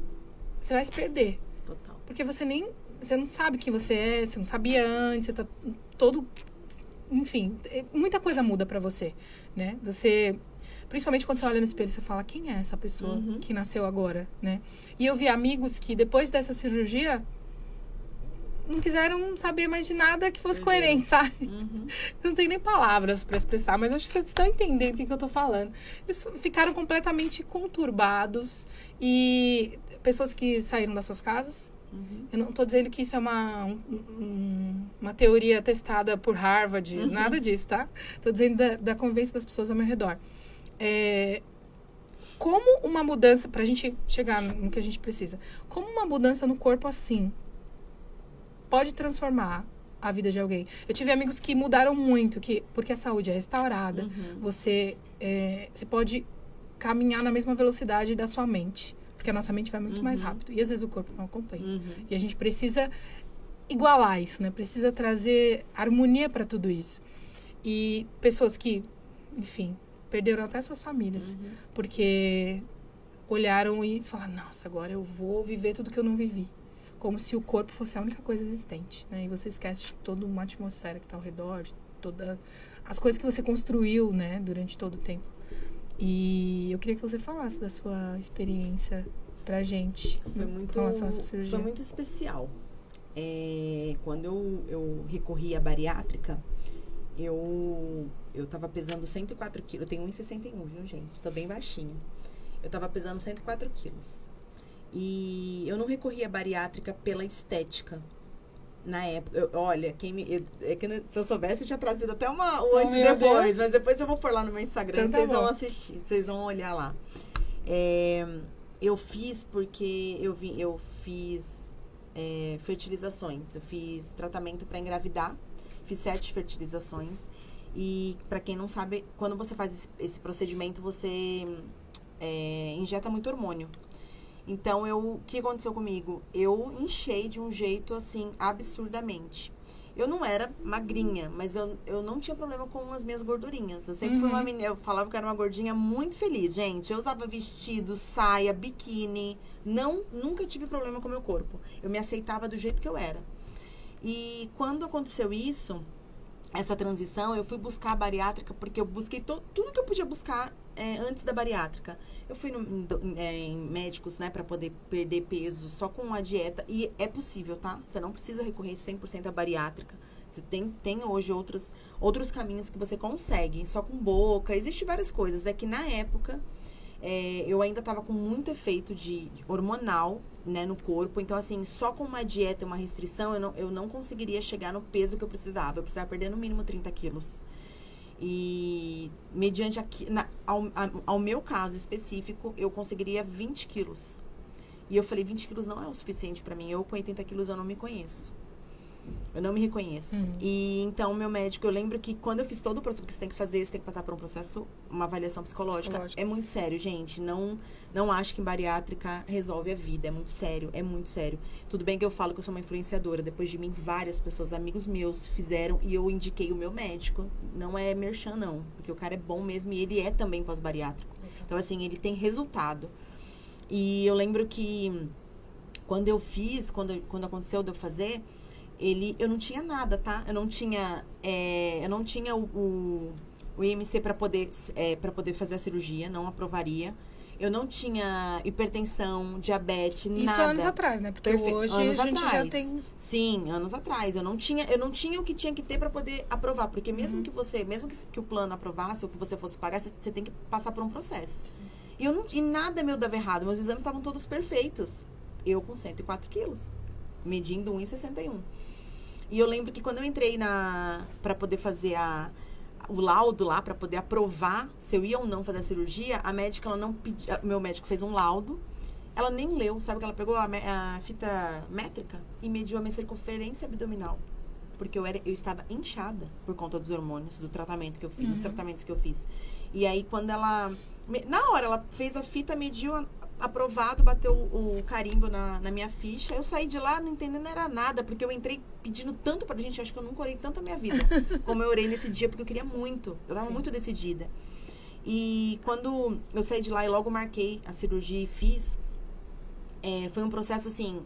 você vai se perder. Total. Porque você não sabe quem você é, você não sabia antes, você tá todo... Enfim, muita coisa muda pra você, né? Principalmente quando você olha no espelho, você fala, quem é essa pessoa que nasceu agora, né? E eu vi amigos que depois dessa cirurgia não quiseram saber mais de nada que fosse coerente, sabe? Não tem nem palavras para expressar, mas acho que vocês estão entendendo o que eu tô falando. Eles ficaram completamente conturbados e pessoas que saíram das suas casas. Eu não tô dizendo que isso é uma teoria testada por Harvard, nada disso, tá? Tô dizendo da convivência das pessoas ao meu redor. Como uma mudança, pra gente chegar no que a gente precisa, como uma mudança no corpo assim pode transformar a vida de alguém? Eu tive amigos que mudaram muito, porque a saúde é restaurada, você pode caminhar na mesma velocidade da sua mente, porque a nossa mente vai muito mais rápido, e às vezes o corpo não acompanha. E a gente precisa igualar isso, né? Precisa trazer harmonia para tudo isso. E pessoas que, enfim... perderam até suas famílias, porque olharam e falaram, nossa, agora eu vou viver tudo que eu não vivi. Como se o corpo fosse a única coisa existente, né? E você esquece de toda uma atmosfera que está ao redor, de todas as coisas que você construiu, né, durante todo o tempo. E eu queria que você falasse da sua experiência pra gente com relação a essa cirurgia. Foi muito especial. Quando eu recorri à bariátrica, eu tava pesando 104 quilos. Eu tenho 1,61, viu, gente? Estou bem baixinha. Eu tava pesando 104 quilos. E eu não recorri à bariátrica pela estética. Na época, olha, se eu soubesse, eu tinha trazido até o antes e depois. Mas depois eu vou pôr lá no meu Instagram, então, vocês vão assistir, vocês vão olhar lá. Eu fiz porque eu fiz fertilizações. Eu fiz tratamento para engravidar. Fiz 7 fertilizações. E, para quem não sabe, quando você faz esse procedimento, você injeta muito hormônio. Então, o que aconteceu comigo? Eu inchei de um jeito, assim, absurdamente. Eu não era magrinha, mas eu não tinha problema com as minhas gordurinhas. Eu sempre fui uma menina, eu falava que era uma gordinha muito feliz, gente. Eu usava vestido, saia, biquíni. Nunca tive problema com o meu corpo. Eu me aceitava do jeito que eu era. E quando aconteceu isso, essa transição, eu fui buscar a bariátrica, porque eu busquei tudo que eu podia buscar antes da bariátrica. Eu fui em médicos, né, para poder perder peso só com a dieta. E é possível, tá? Você não precisa recorrer 100% à bariátrica. Você tem hoje outros caminhos que você consegue, só com boca. Existem várias coisas. É que na época, eu ainda estava com muito efeito de hormonal, né, no corpo. Então, assim, só com uma dieta e uma restrição, eu não conseguiria chegar no peso que eu precisava. Eu precisava perder no mínimo 30 quilos. E, mediante ao meu caso específico, eu conseguiria 20 quilos. E eu falei, 20 quilos não é o suficiente pra mim. Eu, com 80 quilos, eu não me conheço. Eu não me reconheço. E, então, meu médico, eu lembro que quando eu fiz todo o processo que você tem que passar por um processo, uma avaliação psicológica. É muito sério, gente. Não acho que em bariátrica resolve a vida. É muito sério, é muito sério. Tudo bem que eu falo que eu sou uma influenciadora. Depois de mim, várias pessoas, amigos meus, fizeram e eu indiquei o meu médico. Não é merchan, não. Porque o cara é bom mesmo e ele é também pós-bariátrico. Então, assim, ele tem resultado. E eu lembro que quando eu fiz, quando aconteceu de eu fazer, eu não tinha nada, tá? Eu não tinha o IMC para poder fazer a cirurgia, não aprovaria. Eu não tinha hipertensão, diabetes, nada. Isso anos atrás, né? Porque hoje anos a gente atrás. já tem... Sim, anos atrás. Eu não tinha o que tinha que ter para poder aprovar. Porque mesmo que o plano aprovasse, ou que você fosse pagar, você tem que passar por um processo. E nada meu dava errado. Meus exames estavam todos perfeitos. Eu com 104 quilos, medindo 1,61. E eu lembro que quando eu entrei para poder fazer o laudo lá, para poder aprovar se eu ia ou não fazer a cirurgia, a médica, ela não pediu. Meu médico fez um laudo, ela nem leu, sabe que ela pegou a fita métrica e mediu a minha circunferência abdominal. Porque eu estava inchada por conta dos hormônios, do tratamento que eu fiz, dos tratamentos que eu fiz. E aí, quando ela... Na hora, ela fez a fita, mediu, aprovado, bateu o carimbo na minha ficha. Eu saí de lá não entendendo era nada, porque eu entrei pedindo tanto pra gente, acho que eu nunca orei tanto na minha vida, como eu orei nesse dia, porque eu queria muito. Eu tava muito decidida. E quando eu saí de lá e logo marquei a cirurgia e fiz, foi um processo assim,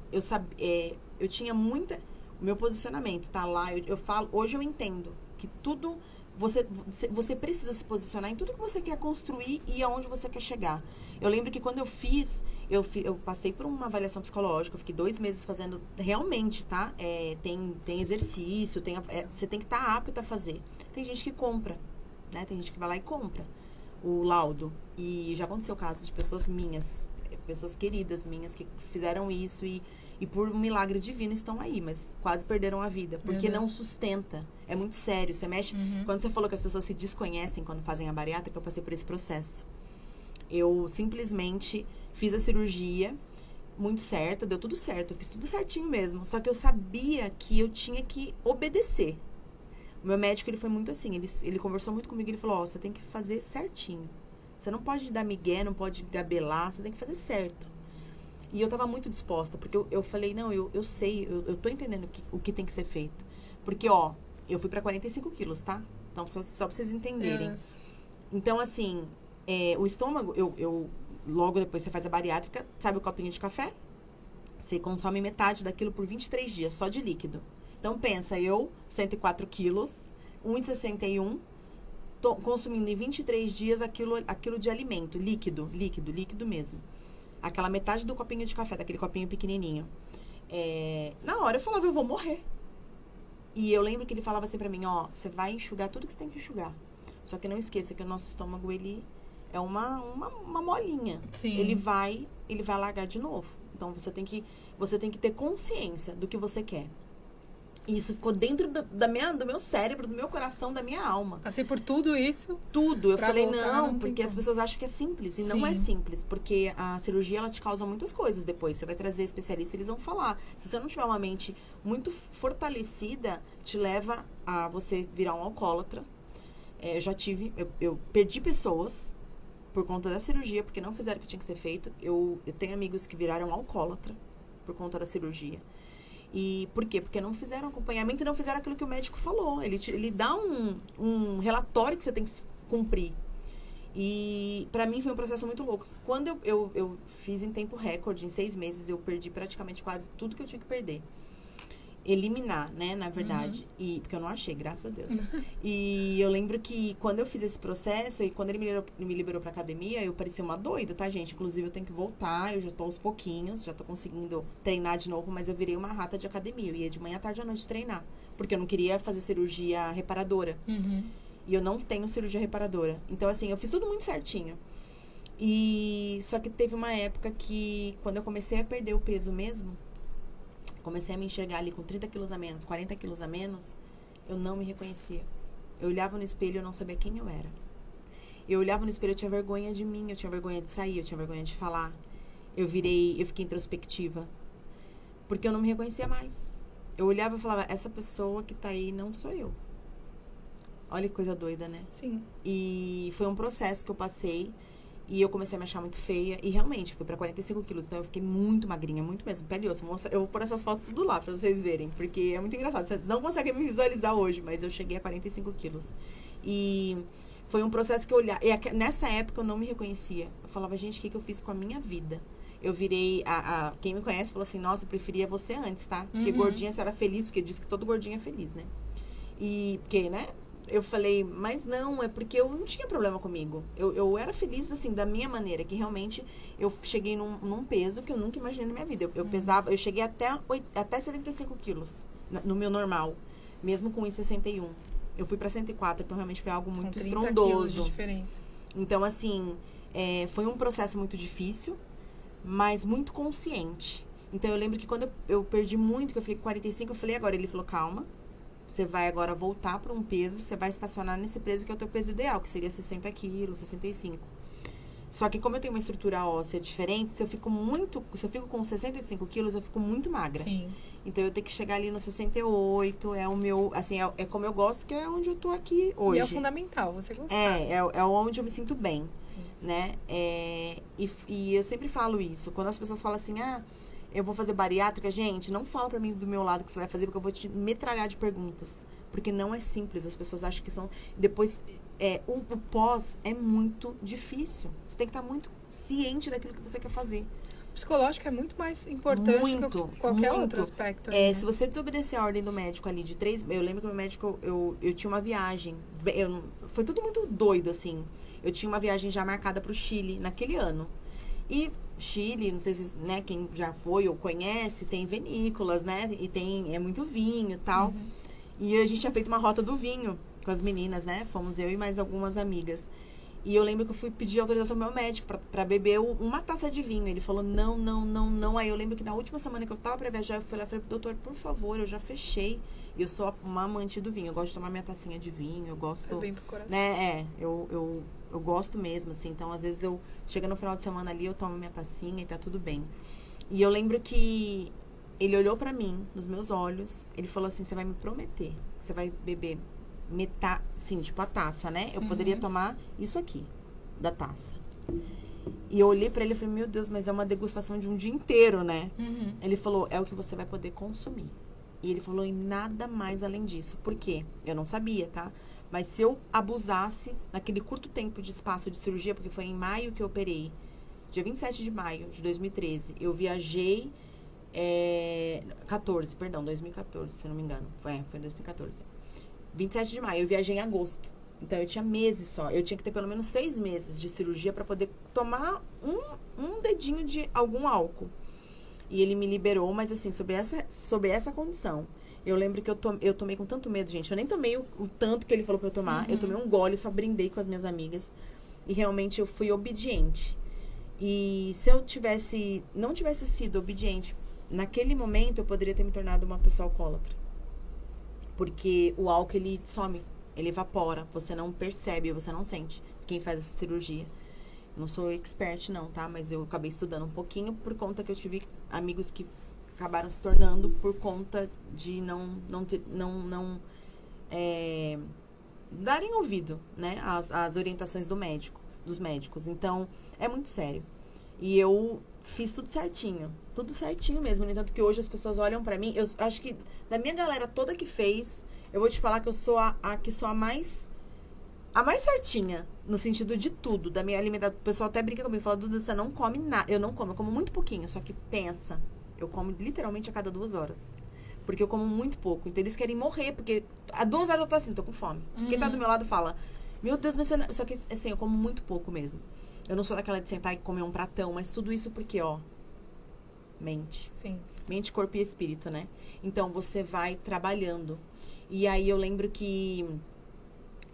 eu tinha muita... O meu posicionamento tá lá, eu falo, hoje eu entendo que tudo... Você precisa se posicionar em tudo que você quer construir e aonde você quer chegar. Eu lembro que quando eu fiz, eu passei por uma avaliação psicológica, eu fiquei 2 meses fazendo, realmente, tá? Tem exercício, você tem que estar apto a fazer. Tem gente que compra, né? Tem gente que vai lá e compra o laudo. E já aconteceu casos de pessoas minhas, pessoas queridas minhas que fizeram isso e por um milagre divino estão aí, mas quase perderam a vida, porque não sustenta. É muito sério, você mexe... Quando você falou que as pessoas se desconhecem quando fazem a bariátrica, eu passei por esse processo. Eu simplesmente fiz a cirurgia, muito certa, deu tudo certo, eu fiz tudo certinho mesmo, só que eu sabia que eu tinha que obedecer. O meu médico, ele foi muito assim, ele conversou muito comigo, ele falou, você tem que fazer certinho. Você não pode dar migué, não pode gabelar, você tem que fazer certo. E eu tava muito disposta, porque eu falei, não, eu sei, eu tô entendendo o que tem que ser feito. Porque, eu fui pra 45 quilos, tá? Então, só pra vocês entenderem. Yes. Então, assim, o estômago, logo depois você faz a bariátrica, sabe o copinho de café? Você consome metade daquilo por 23 dias, só de líquido. Então, pensa, 104 quilos, 1,61, tô consumindo em 23 dias aquilo de alimento, líquido mesmo. Aquela metade do copinho de café, daquele copinho pequenininho. Na hora eu falava, eu vou morrer. E eu lembro que ele falava assim pra mim, você vai enxugar tudo que você tem que enxugar. Só que não esqueça que o nosso estômago, ele é uma molinha. Sim. Ele vai largar de novo. Então, você tem que ter consciência do que você quer. E isso ficou dentro do meu cérebro, do meu coração, da minha alma. Passei por tudo isso. Tudo. Eu falei, voltar, não, porque as pessoas acham que é simples. E não é simples. Porque a cirurgia, ela te causa muitas coisas depois. Você vai trazer especialistas, eles vão falar. Se você não tiver uma mente muito fortalecida, te leva a você virar um alcoólatra. Eu perdi pessoas por conta da cirurgia, porque não fizeram o que tinha que ser feito. Eu tenho amigos que viraram alcoólatra por conta da cirurgia. E por quê? Porque não fizeram acompanhamento e não fizeram aquilo que o médico falou. Ele dá um relatório que você tem que cumprir. E pra mim foi um processo muito louco. Quando eu fiz em tempo recorde, em 6 meses, eu perdi praticamente quase tudo que eu tinha que perder. Eliminar, né, na verdade. E porque eu não achei, graças a Deus. E eu lembro que quando eu fiz esse processo, e quando ele me liberou pra academia, eu parecia uma doida, tá, gente? Inclusive, eu tenho que voltar, eu já tô aos pouquinhos, já tô conseguindo treinar de novo, mas eu virei uma rata de academia. Eu ia de manhã, tarde à noite treinar. Porque eu não queria fazer cirurgia reparadora. E eu não tenho cirurgia reparadora. Então, assim, eu fiz tudo muito certinho. E só que teve uma época que, quando eu comecei a perder o peso mesmo, comecei a me enxergar ali com 30 quilos a menos, 40 quilos a menos, eu não me reconhecia. Eu olhava no espelho e eu não sabia quem eu era. Eu olhava no espelho, eu tinha vergonha de mim, eu tinha vergonha de sair, eu tinha vergonha de falar. Eu fiquei introspectiva. Porque eu não me reconhecia mais. Eu olhava e falava, essa pessoa que tá aí não sou eu. Olha que coisa doida, né? Sim. E foi um processo que eu passei. E eu comecei a me achar muito feia. E realmente, fui pra 45 quilos. Então, eu fiquei muito magrinha, muito mesmo. Pele e osso. Eu vou pôr essas fotos tudo lá pra vocês verem. Porque é muito engraçado. Vocês não conseguem me visualizar hoje. Mas eu cheguei a 45 quilos. E foi um processo que eu olhava. E nessa época, eu não me reconhecia. Eu falava, gente, o que eu fiz com a minha vida? Eu virei... Quem me conhece falou assim, nossa, eu preferia você antes, tá? Porque gordinha, você era feliz. Porque diz que todo gordinho é feliz, né? E porque, né? Eu falei, mas não, é porque eu não tinha problema comigo. Eu era feliz, assim, da minha maneira, que realmente eu cheguei num peso que eu nunca imaginei na minha vida. Eu pesava, eu cheguei até 75 quilos no meu normal, mesmo com 1,61. Eu fui pra 104, então realmente foi algo muito estrondoso. Quilos de diferença. Então, assim, foi um processo muito difícil, mas muito consciente. Então, eu lembro que quando eu perdi muito, que eu fiquei com 45, eu falei, agora, ele falou, calma. Você vai agora voltar para um peso, você vai estacionar nesse peso que é o teu peso ideal, que seria 60 quilos, 65. Só que como eu tenho uma estrutura óssea diferente, se eu fico com 65 quilos, eu fico muito magra. Sim. Então, eu tenho que chegar ali no 68, é o meu, assim, é como eu gosto, que é onde eu tô aqui hoje. E é o fundamental, você gostar. É onde eu me sinto bem, Sim. né? E eu sempre falo isso, quando as pessoas falam assim, eu vou fazer bariátrica, gente, não fala pra mim do meu lado que você vai fazer, porque eu vou te metralhar de perguntas. Porque não é simples, as pessoas acham que são... Depois, o pós é muito difícil. Você tem que estar muito ciente daquilo que você quer fazer. O psicológico é muito mais importante que qualquer outro aspecto. Né? Se você desobedecer a ordem do médico ali de 3... Eu lembro que o meu médico, eu tinha uma viagem. Foi tudo muito doido, assim. Eu tinha uma viagem já marcada pro Chile, naquele ano. E... Chile, não sei se, né, quem já foi ou conhece, tem vinícolas, né, e é muito vinho e tal. E a gente tinha feito uma rota do vinho com as meninas, né, fomos eu e mais algumas amigas. E eu lembro que eu fui pedir autorização ao meu médico pra beber uma taça de vinho. Ele falou, não. Aí eu lembro que na última semana que eu tava pra viajar, eu fui lá e falei, doutor, por favor, eu já fechei. Eu sou uma amante do vinho, eu gosto de tomar minha tacinha de vinho, eu gosto... Faz bem pro coração. Né, eu gosto mesmo, assim. Então, às vezes, chega no final de semana ali, eu tomo minha tacinha e tá tudo bem. E eu lembro que ele olhou pra mim, nos meus olhos, ele falou assim, você vai me prometer que você vai beber metade, sim, tipo a taça, né? Eu poderia tomar isso aqui, da taça. E eu olhei pra ele e falei, meu Deus, mas é uma degustação de um dia inteiro, né? Ele falou, é o que você vai poder consumir. E ele falou, e nada mais além disso. Por quê? Eu não sabia, tá? Mas se eu abusasse naquele curto tempo de espaço de cirurgia, porque foi em maio que eu operei, dia 27 de maio de 2013, eu viajei... 2014, se não me engano. Foi em 2014. 27 de maio, eu viajei em agosto. Então, eu tinha meses só. Eu tinha que ter pelo menos 6 meses de cirurgia para poder tomar um dedinho de algum álcool. E ele me liberou, mas assim, sob essa condição. Eu lembro que eu tomei com tanto medo, gente. Eu nem tomei o tanto que ele falou pra eu tomar. Eu tomei um gole, só brindei com as minhas amigas. E realmente eu fui obediente. E se eu não tivesse sido obediente, naquele momento eu poderia ter me tornado uma pessoa alcoólatra. Porque o álcool, ele some, ele evapora, você não percebe, você não sente quem faz essa cirurgia. Não sou expert não, tá? Mas eu acabei estudando um pouquinho por conta que eu tive amigos que acabaram se tornando por conta de não darem ouvido, né? As orientações dos médicos. Então, é muito sério. E eu fiz tudo certinho mesmo. No entanto que hoje as pessoas olham pra mim, eu acho que da minha galera toda que fez, eu vou te falar que eu sou a que sou a mais certinha, no sentido de tudo, da minha alimentação. O pessoal até brinca comigo, fala, Duda, você não come nada. Eu não como, eu como muito pouquinho, só que pensa, eu como literalmente a cada 2 horas. Porque eu como muito pouco. Então eles querem morrer, porque há 2 horas eu tô assim, tô com fome. Quem tá do meu lado fala, meu Deus, mas você não... Só que assim, eu como muito pouco mesmo. Eu não sou daquela de sentar e comer um pratão, mas tudo isso porque, ó, mente. Sim. Mente, corpo e espírito, né? Então, você vai trabalhando. E aí, eu lembro que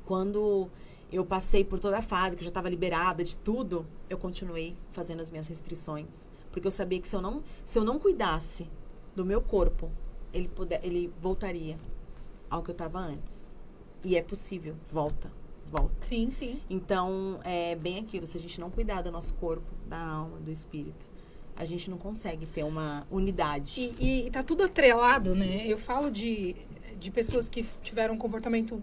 quando eu passei por toda a fase, que eu já estava liberada de tudo, eu continuei fazendo as minhas restrições. Porque eu sabia que se eu não cuidasse do meu corpo, ele voltaria ao que eu estava antes. E é possível, volta. Sim, sim. Então, é bem aquilo, se a gente não cuidar do nosso corpo, da alma, do espírito, a gente não consegue ter uma unidade. E tá tudo atrelado, né? Eu falo de pessoas que tiveram um comportamento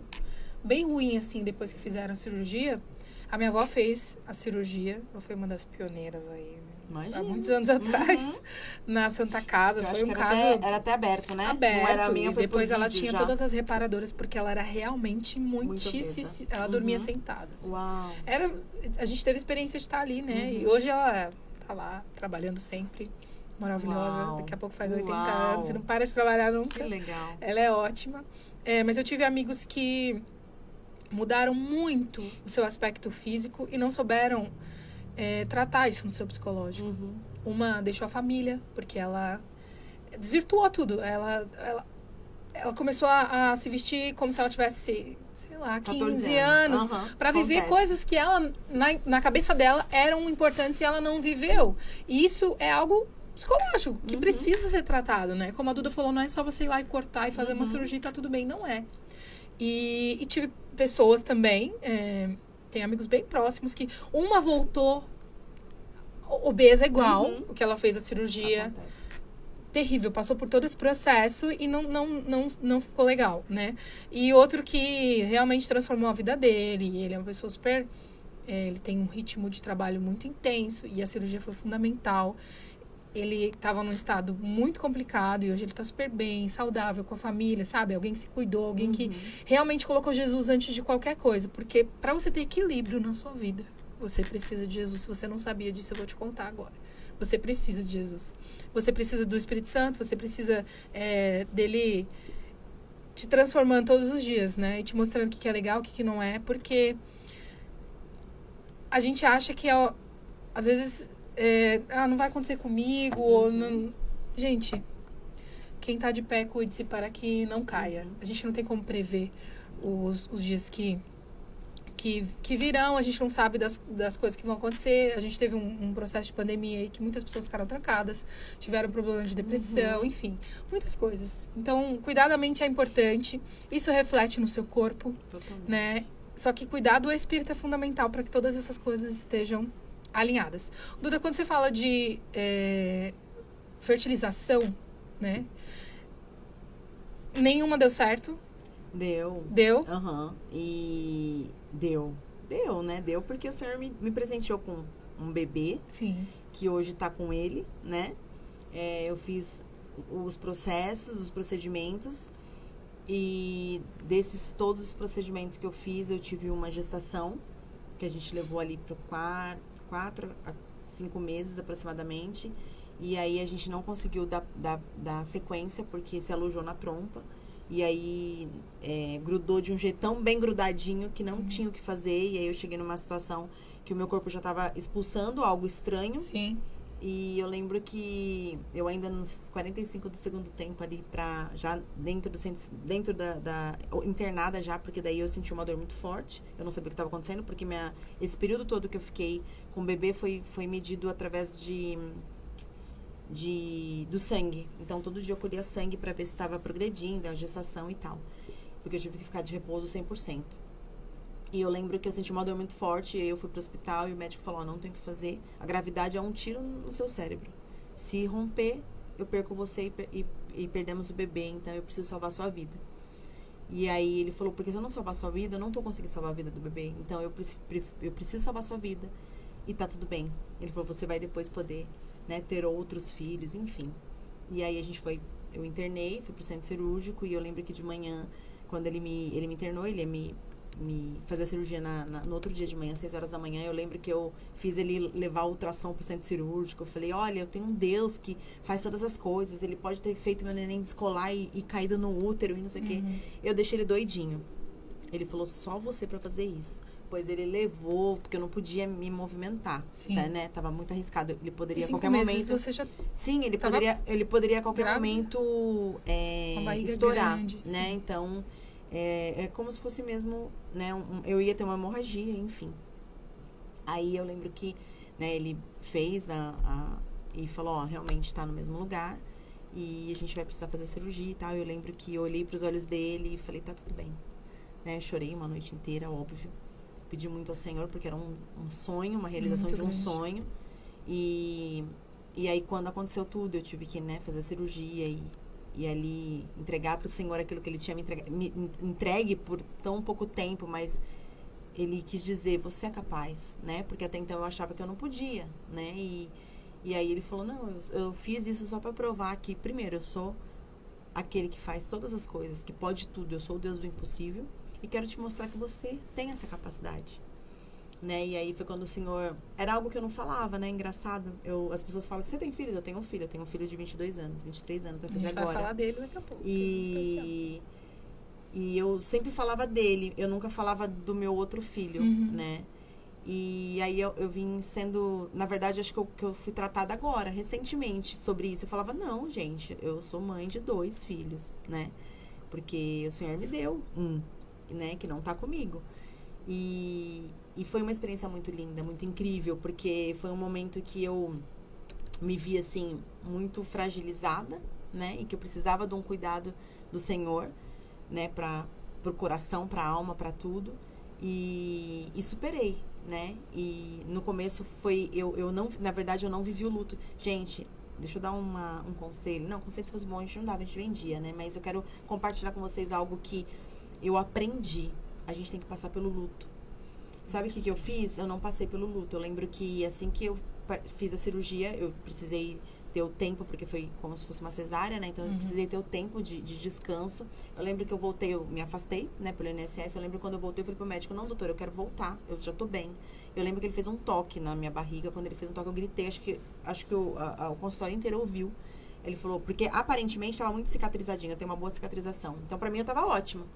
bem ruim, assim, depois que fizeram a cirurgia. A minha avó fez a cirurgia, ela foi uma das pioneiras aí, né? Imagina. Há muitos anos atrás, na Santa Casa. Eu foi um caso... Era até aberto, né? Aberto. Não era a minha, e foi depois ela tinha já. todas as reparadoras, porque ela era realmente obesa. ela dormia sentada. Uau. A gente teve a experiência de estar ali, né? E hoje ela tá lá, trabalhando sempre. Maravilhosa. Uau. Daqui a pouco faz 80 anos. E não para de trabalhar nunca. Que legal. Ela é ótima. Mas eu tive amigos que mudaram muito o seu aspecto físico e não souberam tratar isso no seu psicológico. Uma deixou a família, porque ela desvirtuou tudo. Ela começou a se vestir como se ela tivesse, sei lá, 15 anos. Pra viver coisas que ela, na cabeça dela, eram importantes e ela não viveu. E isso é algo psicológico, que precisa ser tratado, né? Como a Duda falou, não é só você ir lá e cortar e fazer uma cirurgia e tá tudo bem. Não é. E tive pessoas também, tem amigos bem próximos, que uma voltou obesa igual, o que ela fez a cirurgia. Acontece. Terrível, passou por todo esse processo e não ficou legal, né? E outro que realmente transformou a vida dele, ele é uma pessoa super... ele tem um ritmo de trabalho muito intenso e a cirurgia foi fundamental. Ele estava num estado muito complicado e hoje ele está super bem, saudável, com a família, sabe? Alguém que se cuidou, alguém que realmente colocou Jesus antes de qualquer coisa. Porque para você ter equilíbrio na sua vida, você precisa de Jesus. Se você não sabia disso, eu vou te contar agora. Você precisa de Jesus. Você precisa do Espírito Santo, você precisa dele te transformando todos os dias, né? E te mostrando o que é legal, o que não é. Porque a gente acha que, às vezes... não vai acontecer comigo, ou não... Gente, quem tá de pé, cuide-se para que não caia. A gente não tem como prever os dias que virão, a gente não sabe das coisas que vão acontecer. A gente teve um processo de pandemia aí que muitas pessoas ficaram trancadas, tiveram problema de depressão, enfim, muitas coisas. Então, cuidar da mente é importante, isso reflete no seu corpo, né? Só que cuidar do espírito é fundamental para que todas essas coisas estejam alinhadas. Duda, quando você fala de fertilização, né? Nenhuma deu certo. Deu? E deu, né? Deu porque o Senhor me presenteou com um bebê. Sim. Que hoje tá com ele, né? Eu fiz os processos, os procedimentos. E desses todos os procedimentos que eu fiz, eu tive uma gestação. Que a gente levou ali para 4 a 5 meses aproximadamente. E aí a gente não conseguiu dar sequência, porque se alojou na trompa. E aí grudou de um jeito tão bem grudadinho que não tinha o que fazer. E aí eu cheguei numa situação que o meu corpo já estava expulsando algo estranho. Sim. E eu lembro que eu ainda nos 45 do segundo tempo ali, já dentro da internada já, porque daí eu senti uma dor muito forte. Eu não sabia o que estava acontecendo, porque esse período todo que eu fiquei com o bebê foi medido através de do sangue. Então, todo dia eu colhia sangue para ver se estava progredindo, a gestação e tal. Porque eu tive que ficar de repouso 100%. E eu lembro que eu senti uma dor muito forte, e aí eu fui pro hospital e o médico falou, não tem o que fazer. A gravidade é um tiro no seu cérebro. Se romper, eu perco você e perdemos o bebê, então eu preciso salvar a sua vida. E aí ele falou, porque se eu não salvar a sua vida, eu não vou conseguir salvar a vida do bebê. Então eu preciso salvar a sua vida. E tá tudo bem. Ele falou, você vai depois poder, né, ter outros filhos, enfim. E aí eu internei, fui pro centro cirúrgico, e eu lembro que de manhã, quando ele me internou, ele ia me fazer a cirurgia no outro dia de manhã, 6 horas da manhã. Eu lembro que eu fiz ele levar o ultrassom pro centro cirúrgico. Eu falei, olha, eu tenho um Deus que faz todas as coisas. Ele pode ter feito meu neném descolar e caído no útero e não sei o quê. Eu deixei ele doidinho. Ele falou, só você pra fazer isso. Pois ele levou, porque eu não podia me movimentar, né? Tava muito arriscado. Ele poderia a qualquer momento... Você já sim, ele poderia a qualquer momento estourar, grande, né? Sim. Então, é como se fosse mesmo, né? Eu ia ter uma hemorragia, enfim. Aí eu lembro que, né, ele fez e falou, ó, realmente tá no mesmo lugar e a gente vai precisar fazer cirurgia e tal. Eu lembro que eu olhei pros olhos dele e falei, tá tudo bem. Né? Chorei uma noite inteira, óbvio. Pedi muito ao Senhor, porque era um sonho, uma realização muito de um grande sonho. E aí, quando aconteceu tudo, eu tive que, né, fazer a cirurgia e ali entregar para o Senhor aquilo que Ele tinha me entregue por tão pouco tempo, mas Ele quis dizer, você é capaz, né? Porque até então eu achava que eu não podia, né? E aí Ele falou, não, eu fiz isso só para provar que, primeiro, eu sou aquele que faz todas as coisas, que pode tudo, eu sou o Deus do impossível. E quero te mostrar que você tem essa capacidade, né? E aí foi quando o Senhor... Era algo que eu não falava, né? Engraçado. As pessoas falam, você tem filhos? Eu tenho um filho de 22 anos, 23 anos, vai fazer agora. A gente vai falar dele daqui a pouco. E eu sempre falava dele, eu nunca falava do meu outro filho, né? E aí eu vim sendo... Na verdade, acho que eu fui tratada agora, recentemente, sobre isso. Eu falava, não, gente, eu sou mãe de 2 filhos, né? Porque o Senhor me deu né, que não tá comigo. E foi uma experiência muito linda, muito incrível, porque foi um momento que eu me vi, assim, muito fragilizada, né, e que eu precisava de um cuidado do Senhor, né, pro coração, pra alma, pra tudo, e superei, né, e no começo foi, na verdade, eu não vivi o luto. Gente, deixa eu dar um conselho. Não, conselho se fosse bom, a gente não dava, a gente vendia, né, mas eu quero compartilhar com vocês algo que eu aprendi. A gente tem que passar pelo luto. Sabe o que eu fiz? Eu não passei pelo luto. Eu lembro que assim que eu fiz a cirurgia, eu precisei ter o tempo, porque foi como se fosse uma cesárea, né? Então eu precisei ter o tempo de descanso. Eu lembro que eu voltei, eu me afastei, né, pelo INSS. Eu lembro que quando eu voltei, eu falei pro médico, não, doutor, eu quero voltar, eu já tô bem. Eu lembro que ele fez um toque na minha barriga. Quando ele fez um toque, eu gritei. Acho que o consultório inteiro ouviu. Ele falou, porque aparentemente estava muito cicatrizadinho, eu tenho uma boa cicatrização. Então, pra mim, eu tava ótima.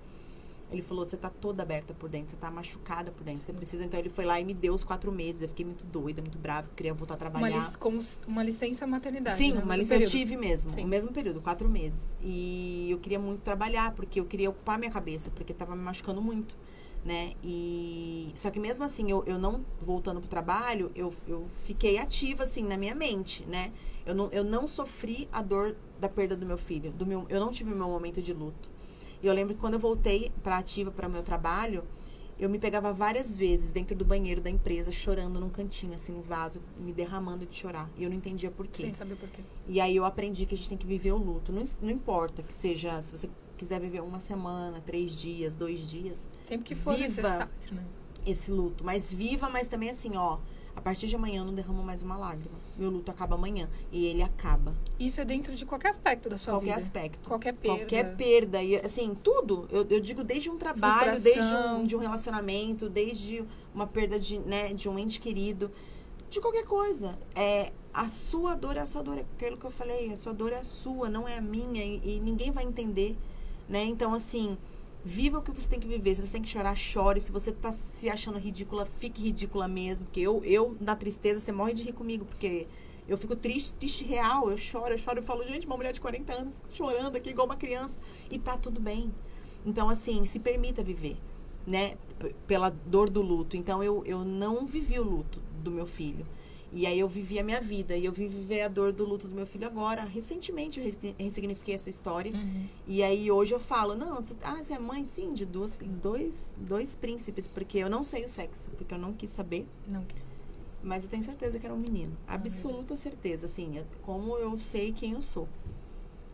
Ele falou, você tá toda aberta por dentro, você tá machucada por dentro, você precisa... Então, ele foi lá e me deu os 4 meses. Eu fiquei muito doida, muito brava, eu queria voltar a trabalhar. Como uma licença maternidade, sim, né? Uma licença eu tive mesmo, o mesmo período, 4 meses. E eu queria muito trabalhar, porque eu queria ocupar minha cabeça, porque tava me machucando muito, né? Só que mesmo assim, eu não voltando pro trabalho, eu fiquei ativa, assim, na minha mente, né? Eu não sofri a dor da perda do meu filho, eu não tive o meu momento de luto. E eu lembro que quando eu voltei pra ativa, para o meu trabalho, eu me pegava várias vezes dentro do banheiro da empresa, chorando num cantinho, assim, no vaso, me derramando de chorar. E eu não entendia por quê. Sem saber por quê. E aí eu aprendi que a gente tem que viver o luto. Não importa que seja, se você quiser viver 1 semana, 3 dias, 2 dias. Tempo que for necessário, né? Esse luto. Mas viva, mas também assim, ó... A partir de amanhã eu não derramo mais uma lágrima. Meu luto acaba amanhã. E ele acaba. Isso é dentro de qualquer aspecto da sua vida. Qualquer aspecto. Qualquer perda. Qualquer perda. E, assim, tudo. Eu digo desde um trabalho, desde um relacionamento, desde uma perda de um ente querido. De qualquer coisa. A sua dor é a sua dor. É aquilo que eu falei. A sua dor é a sua, não é a minha. E ninguém vai entender. Né? Então, assim... Viva o que você tem que viver. Se você tem que chorar, chore. Se você tá se achando ridícula, fique ridícula mesmo. Porque eu na tristeza, você morre de rir comigo. Porque eu fico triste real. Eu choro. Eu falo, gente, uma mulher de 40 anos chorando aqui igual uma criança. E tá tudo bem. Então, assim, se permita viver, né? Pela dor do luto. Então, eu não vivi o luto do meu filho. E aí eu vivi a minha vida. E eu vim viver a dor do luto do meu filho agora. Recentemente eu ressignifiquei essa história. E aí hoje eu falo, não, você é mãe, sim, de dois príncipes. Porque eu não sei o sexo. Porque eu não quis saber. Não quis. Mas eu tenho certeza que era um menino. Absoluta certeza, assim. Como eu sei quem eu sou.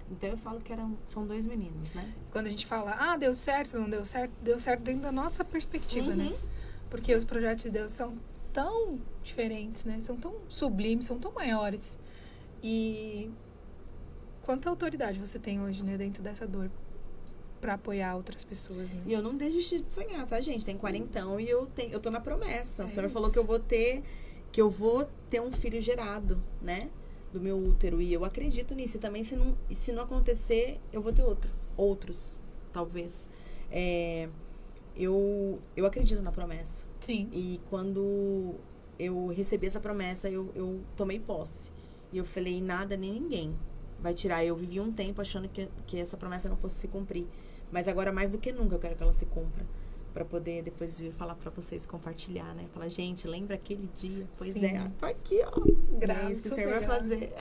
Então eu falo que são 2 meninos, né? Quando a gente fala, deu certo, não deu certo dentro da nossa perspectiva, né? Porque os projetos de Deus são tão diferentes, né? São tão sublimes, são tão maiores. E quanta autoridade você tem hoje, né? Dentro dessa dor para apoiar outras pessoas, né? E eu não desisti de sonhar, tá, gente? Tem 40 e eu tô na promessa. A senhora falou que eu vou ter um filho gerado, né? Do meu útero. E eu acredito nisso. E também, se não acontecer, eu vou ter outros, talvez. Eu acredito na promessa. Sim. E quando eu recebi essa promessa, eu tomei posse. E eu falei, nada nem ninguém vai tirar. Eu vivi um tempo achando que essa promessa não fosse se cumprir. Mas agora, mais do que nunca, eu quero que ela se cumpra. Pra poder depois vir falar pra vocês, compartilhar, né? Falar, gente, lembra aquele dia? Pois Sim. tô aqui, ó. É isso que o Senhor vai fazer.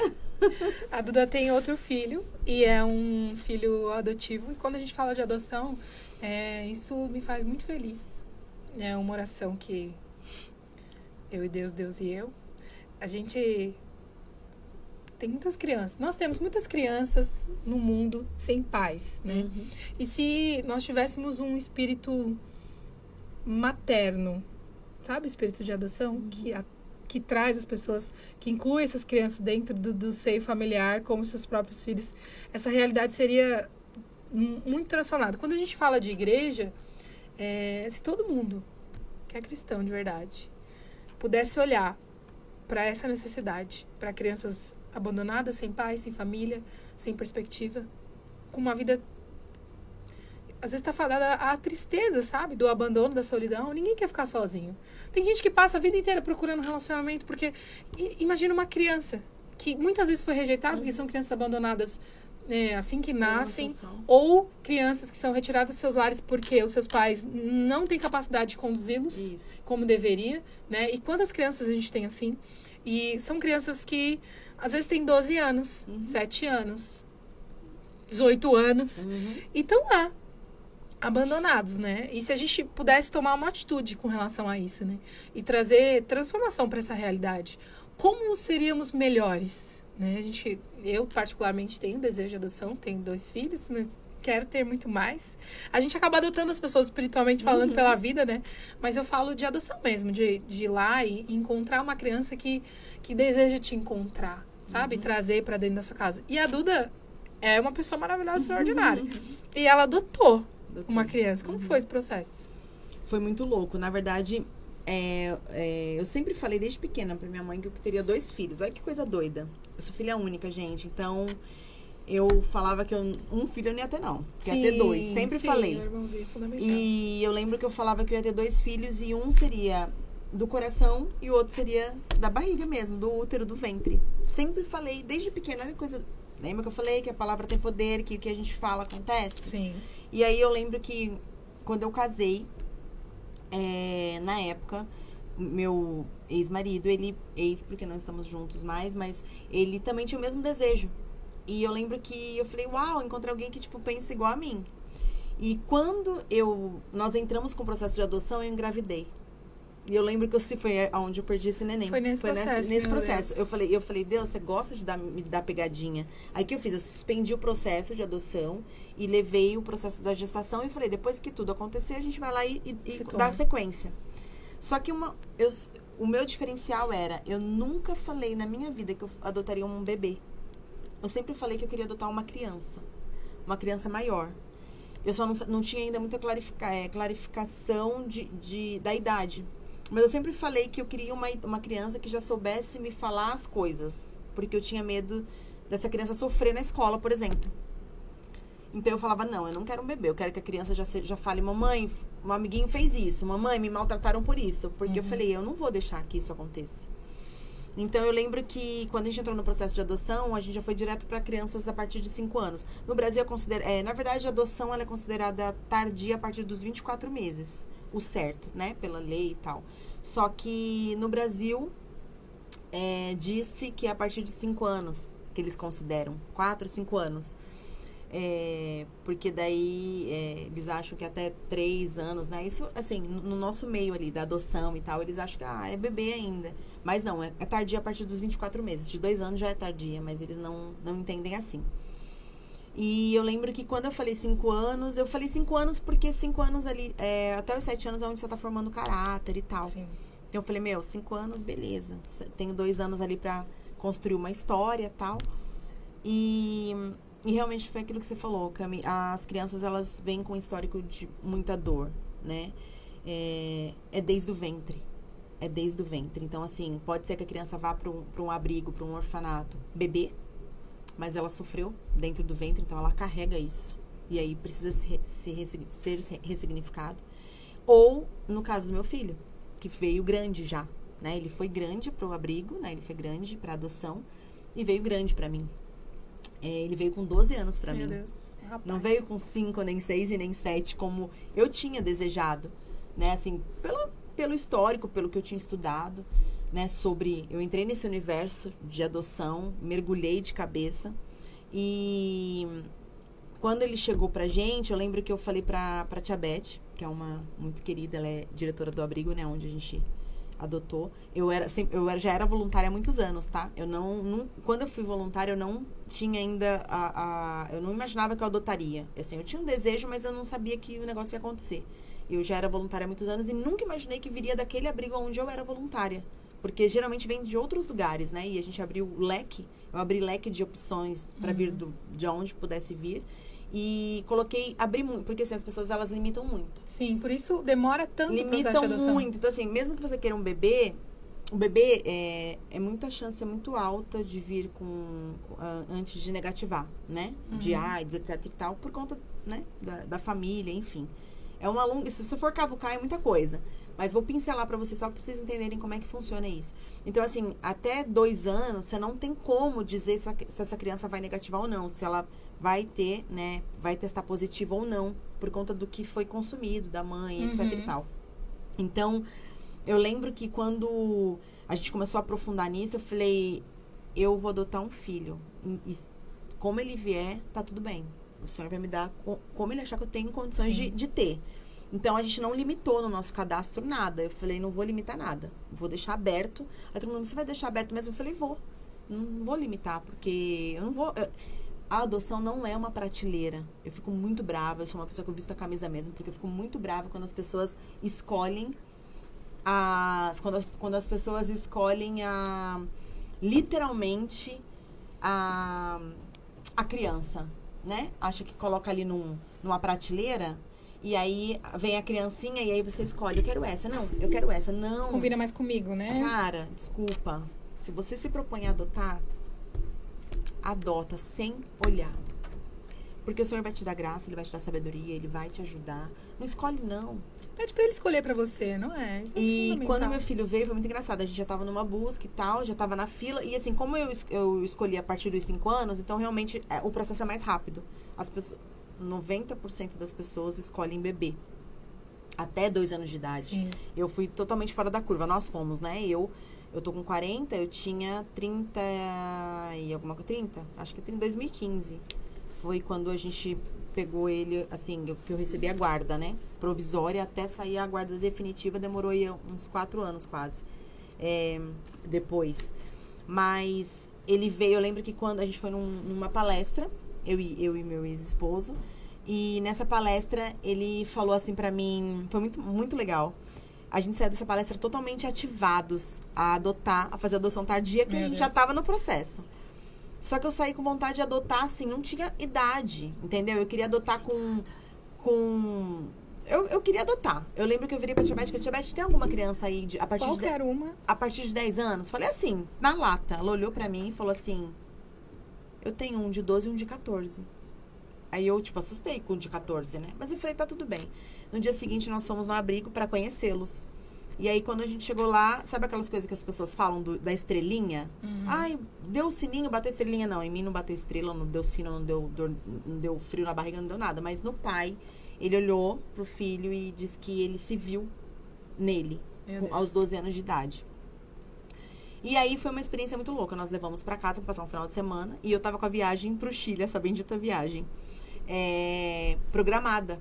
A Duda tem outro filho, e é um filho adotivo. E quando a gente fala de adoção, isso me faz muito feliz. É uma oração que eu e Deus e eu, a gente tem muitas crianças. Nós temos muitas crianças no mundo sem pais, né? E se nós tivéssemos um espírito materno, sabe? O espírito de adoção, que traz as pessoas, que inclui essas crianças dentro do seio familiar como seus próprios filhos, essa realidade seria muito transformada. Quando a gente fala de igreja, se todo mundo que é cristão de verdade pudesse olhar para essa necessidade, para crianças abandonadas, sem pai, sem família, sem perspectiva, com uma vida às vezes está fadada à tristeza, sabe? Do abandono, da solidão. Ninguém quer ficar sozinho. Tem gente que passa a vida inteira procurando relacionamento, porque imagina uma criança que muitas vezes foi rejeitada, porque são crianças abandonadas assim que nascem, ou crianças que são retiradas dos seus lares porque os seus pais não têm capacidade de conduzi-los como deveria, né? E quantas crianças a gente tem assim? E são crianças que às vezes têm 12 anos, 7 anos, 18 anos, e estão lá, abandonados, né? E se a gente pudesse tomar uma atitude com relação a isso, né? E trazer transformação para essa realidade, como seríamos melhores, né? Eu particularmente tenho desejo de adoção, tenho 2 filhos, mas quero ter muito mais. A gente acaba adotando as pessoas espiritualmente falando pela vida, né? Mas eu falo de adoção mesmo, de ir lá e encontrar uma criança que deseja te encontrar, sabe? Trazer para dentro da sua casa. E a Duda é uma pessoa maravilhosa, extraordinária. E ela adotou uma criança. Como foi esse processo? Foi muito louco. Na verdade, eu sempre falei desde pequena pra minha mãe que eu teria 2 filhos. Olha que coisa doida. Eu sou filha única, gente. Então, eu falava que um filho eu não ia ter, não. Que ia ter 2. Sempre falei. Irmãozinho é fundamental. E eu lembro que eu falava que eu ia ter 2 filhos e um seria do coração e o outro seria da barriga mesmo, do útero, do ventre. Sempre falei, desde pequena, olha que coisa... Lembra que eu falei que a palavra tem poder, que o que a gente fala acontece? Sim. E aí eu lembro que quando eu casei, na época, meu ex-marido, ex porque não estamos juntos mais, mas ele também tinha o mesmo desejo. E eu lembro que eu falei, uau, encontrei alguém que, tipo, pensa igual a mim. E quando nós entramos com o processo de adoção, eu engravidei. E eu lembro que foi onde eu perdi esse neném. Foi nesse processo. Eu falei, Deus, você gosta de me dar pegadinha? Aí o que eu fiz? Eu suspendi o processo de adoção e levei o processo da gestação e falei, depois que tudo acontecer, a gente vai lá e dá sequência. Só que o meu diferencial eu nunca falei na minha vida que eu adotaria um bebê. Eu sempre falei que eu queria adotar uma criança maior. Eu só não tinha ainda muita clarificação da idade. Mas eu sempre falei que eu queria uma criança que já soubesse me falar as coisas. Porque eu tinha medo dessa criança sofrer na escola, por exemplo. Então eu falava, não, eu não quero um bebê. Eu quero que a criança já fale, mamãe, um amiguinho fez isso. Mamãe, me maltrataram por isso. Porque eu falei, eu não vou deixar que isso aconteça. Então eu lembro que quando a gente entrou no processo de adoção, a gente já foi direto para crianças a partir de 5 anos. No Brasil na verdade a adoção ela é considerada tardia a partir dos 24 meses. O certo, né? Pela lei e tal. Só que no Brasil, disse que é a partir de 5 anos que eles consideram. 4, 5 anos. Porque daí eles acham que até 3 anos, né? Isso, assim, no nosso meio ali, da adoção e tal, eles acham que é bebê ainda. Mas não, é tardia a partir dos 24 meses. De 2 anos já é tardia, mas eles não entendem assim. E eu lembro que quando eu falei 5 anos, eu falei 5 anos porque 5 anos ali, até os 7 anos é onde você tá formando caráter e tal. Sim. Então eu falei, 5 anos, beleza. Tenho 2 anos ali pra construir uma história e tal. E realmente foi aquilo que você falou, Cami. As crianças, elas vêm com um histórico de muita dor, né? É desde o ventre. É desde o ventre. Então, assim, pode ser que a criança vá para um abrigo, para um orfanato, bebê, mas ela sofreu dentro do ventre, então ela carrega isso. E aí precisa ser ressignificado. Ou, no caso do meu filho, que veio grande já, né? Ele foi grande pro abrigo, né? Ele foi grande pra adoção e veio grande pra mim. Ele veio com 12 anos pra mim. Meu Deus. Rapaz. Não veio com 5, nem 6 e nem 7, como eu tinha desejado, né? Assim, pelo histórico, pelo que eu tinha estudado, né? Eu entrei nesse universo de adoção, mergulhei de cabeça. E quando ele chegou pra gente, eu lembro que eu falei pra Tia Beth, que é uma muito querida, ela é diretora do abrigo, né? Onde a gente adotou. Eu já era voluntária há muitos anos, tá? Quando eu fui voluntária, eu não tinha ainda eu não imaginava que eu adotaria. Assim, eu tinha um desejo, mas eu não sabia que o negócio ia acontecer. Eu já era voluntária há muitos anos e nunca imaginei que viria daquele abrigo onde eu era voluntária. Porque geralmente vem de outros lugares, né? E a gente abriu leque, eu abri leque de opções para vir de onde pudesse vir. E abri muito, porque assim, as pessoas, elas limitam muito. Sim, por isso demora tanto o processo de Limitam adoção. muito. Então, assim, mesmo que você queira um bebê, o bebê é muita chance, é muito alta de vir antes de negativar, né? De AIDS, etc e tal, por conta, né? Da família, enfim. É uma longa... Se você for cavucar, é muita coisa. Mas vou pincelar pra vocês, só pra vocês entenderem como é que funciona isso. Então, assim, até 2 anos, você não tem como dizer se essa criança vai negativar ou não. Se ela vai ter, né? Vai testar positivo ou não. Por conta do que foi consumido, da mãe, etc e tal. Então, eu lembro que quando a gente começou a aprofundar nisso, eu falei, eu vou adotar um filho. E como ele vier, tá tudo bem. O senhor vai me dar como ele achar que eu tenho condições de ter. Então, a gente não limitou no nosso cadastro nada. Eu falei, não vou limitar nada. Vou deixar aberto. Aí todo mundo, você vai deixar aberto mesmo? Eu falei, vou. Não vou limitar, porque eu não vou... A adoção não é uma prateleira. Eu fico muito brava. Eu sou uma pessoa que eu visto a camisa mesmo, porque eu fico muito brava quando as pessoas escolhem quando as pessoas escolhem literalmente a criança, né? Acha que coloca ali numa prateleira e aí vem a criancinha e aí você escolhe, eu quero essa. Não, eu quero essa. Não. Combina mais comigo, né? Cara, desculpa. Se você se propõe a adotar, adota sem olhar. Porque o Senhor vai te dar graça, Ele vai te dar sabedoria, Ele vai te ajudar. Não escolhe, não. Pede pra Ele escolher pra você, não é? Isso é E fundamental. quando meu filho veio, foi muito engraçado. A gente já tava numa busca e tal, já tava na fila. E assim, como eu escolhi a partir dos 5 anos, então realmente o processo é mais rápido. 90% das pessoas escolhem bebê. Até 2 anos de idade. Sim. Eu fui totalmente fora da curva. Nós fomos, né? Eu tô com 40, eu tinha 30 e alguma coisa. 30? Acho que em 2015. Foi quando a gente pegou ele, assim, que eu recebi a guarda, né? Provisória, até sair a guarda definitiva, demorou aí uns 4 anos quase. Depois. Mas ele veio, eu lembro que quando a gente foi numa palestra, eu e meu ex-esposo, e nessa palestra ele falou assim pra mim, foi muito, muito legal. A gente saiu dessa palestra totalmente ativados a fazer adoção tardia, porque a gente já tava no processo. Só que eu saí com vontade de adotar, assim, não tinha idade, entendeu? Eu queria adotar eu queria adotar. Eu lembro que eu virei pra Tia Beth e falei, Tia Beth, tem alguma criança aí a partir de 10 anos? Falei assim, na lata. Ela olhou pra mim e falou assim, eu tenho um de 12 e um de 14. Aí eu, assustei com o de 14, né? Mas eu falei, tá tudo bem. No dia seguinte, nós fomos no abrigo pra conhecê-los. E aí, quando a gente chegou lá, sabe aquelas coisas que as pessoas falam da estrelinha? Ai, deu o sininho, bateu a estrelinha. Não, em mim não bateu estrela, não deu sino, não deu frio na barriga, não deu nada. Mas no pai, ele olhou pro filho e disse que ele se viu nele, aos 12 anos de idade. E aí foi uma experiência muito louca. Nós levamos pra casa pra passar um final de semana. E eu tava com a viagem pro Chile, essa bendita viagem. Programada.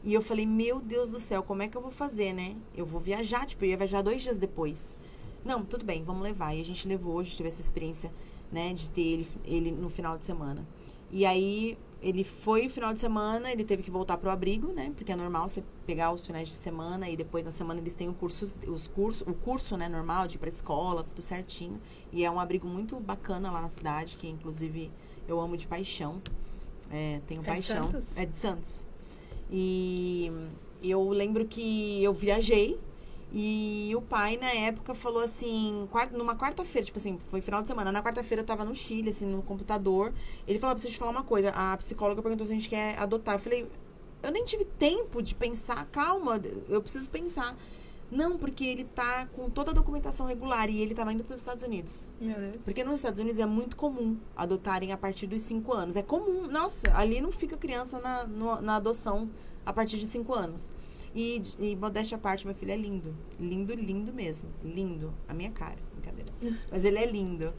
E eu falei, meu Deus do céu, como é que eu vou fazer, né? Eu vou viajar, tipo, eu ia viajar 2 dias depois. Não, tudo bem, vamos levar. E a gente levou, a gente teve essa experiência, né, de ter ele no final de semana. E aí, ele foi no final de semana, ele teve que voltar pro abrigo, né? Porque é normal você pegar os finais de semana e depois na semana eles têm o curso, né, normal, de ir pra escola, tudo certinho. E é um abrigo muito bacana lá na cidade, que inclusive eu amo de paixão. Tenho paixão. De Santos? É de Santos. E eu lembro que eu viajei e o pai, na época, falou assim, numa quarta-feira, tipo assim, foi final de semana, na quarta-feira eu tava no Chile, assim, no computador, ele falou, preciso te falar uma coisa, a psicóloga perguntou se a gente quer adotar. Eu falei, eu nem tive tempo de pensar, calma, eu preciso pensar. Não, porque ele tá com toda a documentação regular e ele tava indo para os Estados Unidos. Meu Deus. Porque nos Estados Unidos é muito comum adotarem a partir dos 5 anos. É comum. Nossa, ali não fica criança na adoção a partir de 5 anos. E modéstia à parte, meu filho é lindo. Lindo, lindo mesmo. Lindo. A minha cara, brincadeira. Mas ele é lindo.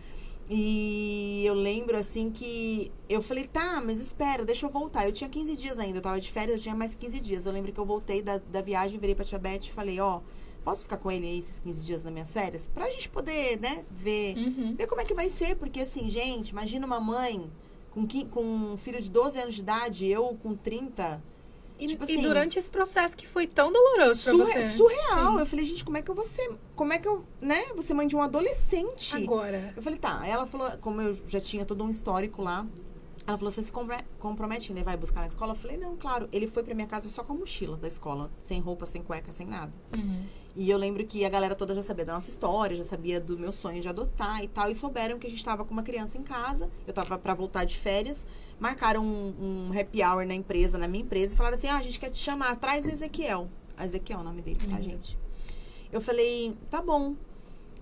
E eu lembro, assim, que eu falei, tá, mas espera, deixa eu voltar. Eu tinha 15 dias ainda, eu tava de férias, eu tinha mais 15 dias. Eu lembro que eu voltei da viagem, virei pra tia Beth e falei, ó, posso ficar com ele aí esses 15 dias nas minhas férias? Pra gente poder, né, ver como é que vai ser. Porque, assim, gente, imagina uma mãe com um filho de 12 anos de idade, eu com 30... Tipo assim, e durante esse processo que foi tão doloroso pra você. Surreal. Sim. Eu falei, gente, como é que eu vou ser... Como é que eu, né? Vou ser mãe de um adolescente. Agora. Eu falei, tá. Aí ela falou, como eu já tinha todo um histórico lá, ela falou, você se compromete em levar e buscar na escola? Eu falei, não, claro. Ele foi pra minha casa só com a mochila da escola. Sem roupa, sem cueca, sem nada. E eu lembro que a galera toda já sabia da nossa história, já sabia do meu sonho de adotar e tal. E souberam que a gente tava com uma criança em casa. Eu tava pra voltar de férias. Marcaram um happy hour na minha empresa. E falaram assim, a gente quer te chamar. Traz o Ezequiel. Ezequiel é o nome dele, tá, gente? Eu falei, tá bom.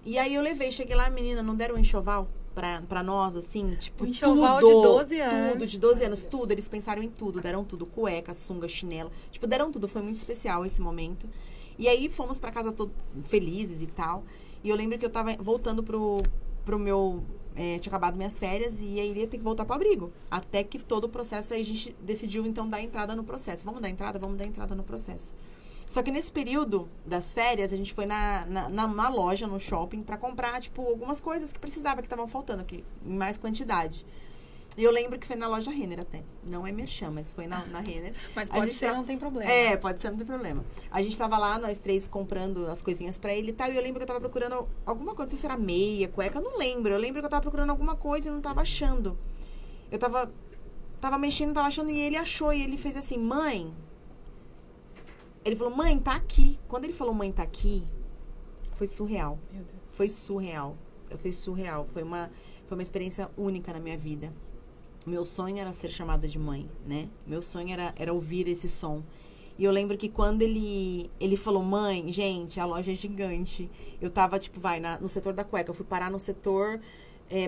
E aí eu levei, cheguei lá, menina, não deram um enxoval pra nós, assim, tipo, um enxoval tudo. De 12 anos. Tudo, de 12 anos, tudo. Eles pensaram em tudo, deram tudo. Cueca, sunga, chinelo. Tipo, deram tudo. Foi muito especial esse momento. E aí fomos pra casa todos felizes e tal. E eu lembro que eu tava voltando pro meu... tinha acabado minhas férias e aí iria ter que voltar pro abrigo. Até que todo o processo, aí a gente decidiu, então, dar entrada no processo. Vamos dar entrada no processo. Só que nesse período das férias, a gente foi na loja, no shopping, pra comprar, tipo, algumas coisas que precisava, que estavam faltando aqui, em mais quantidade. E eu lembro que foi na loja Renner até. Não é merchan, mas foi na Renner. Mas pode ser, não tem problema. Pode ser, não tem problema. A gente tava lá, nós 3, comprando as coisinhas pra ele e tal. E eu lembro que eu tava procurando alguma coisa, não sei se era meia, cueca, eu não lembro. Eu lembro que eu tava procurando alguma coisa e não tava achando. Eu tava mexendo, não tava achando, e ele achou. E ele fez assim, mãe... Ele falou, mãe, tá aqui. Quando ele falou, mãe, tá aqui, foi surreal. Meu Deus. Foi surreal. Foi uma experiência única na minha vida. Meu sonho era ser chamada de mãe, né? Meu sonho era ouvir esse som. E eu lembro que quando ele falou, mãe, gente, a loja é gigante. Eu tava, tipo, no setor da cueca. Eu fui parar no setor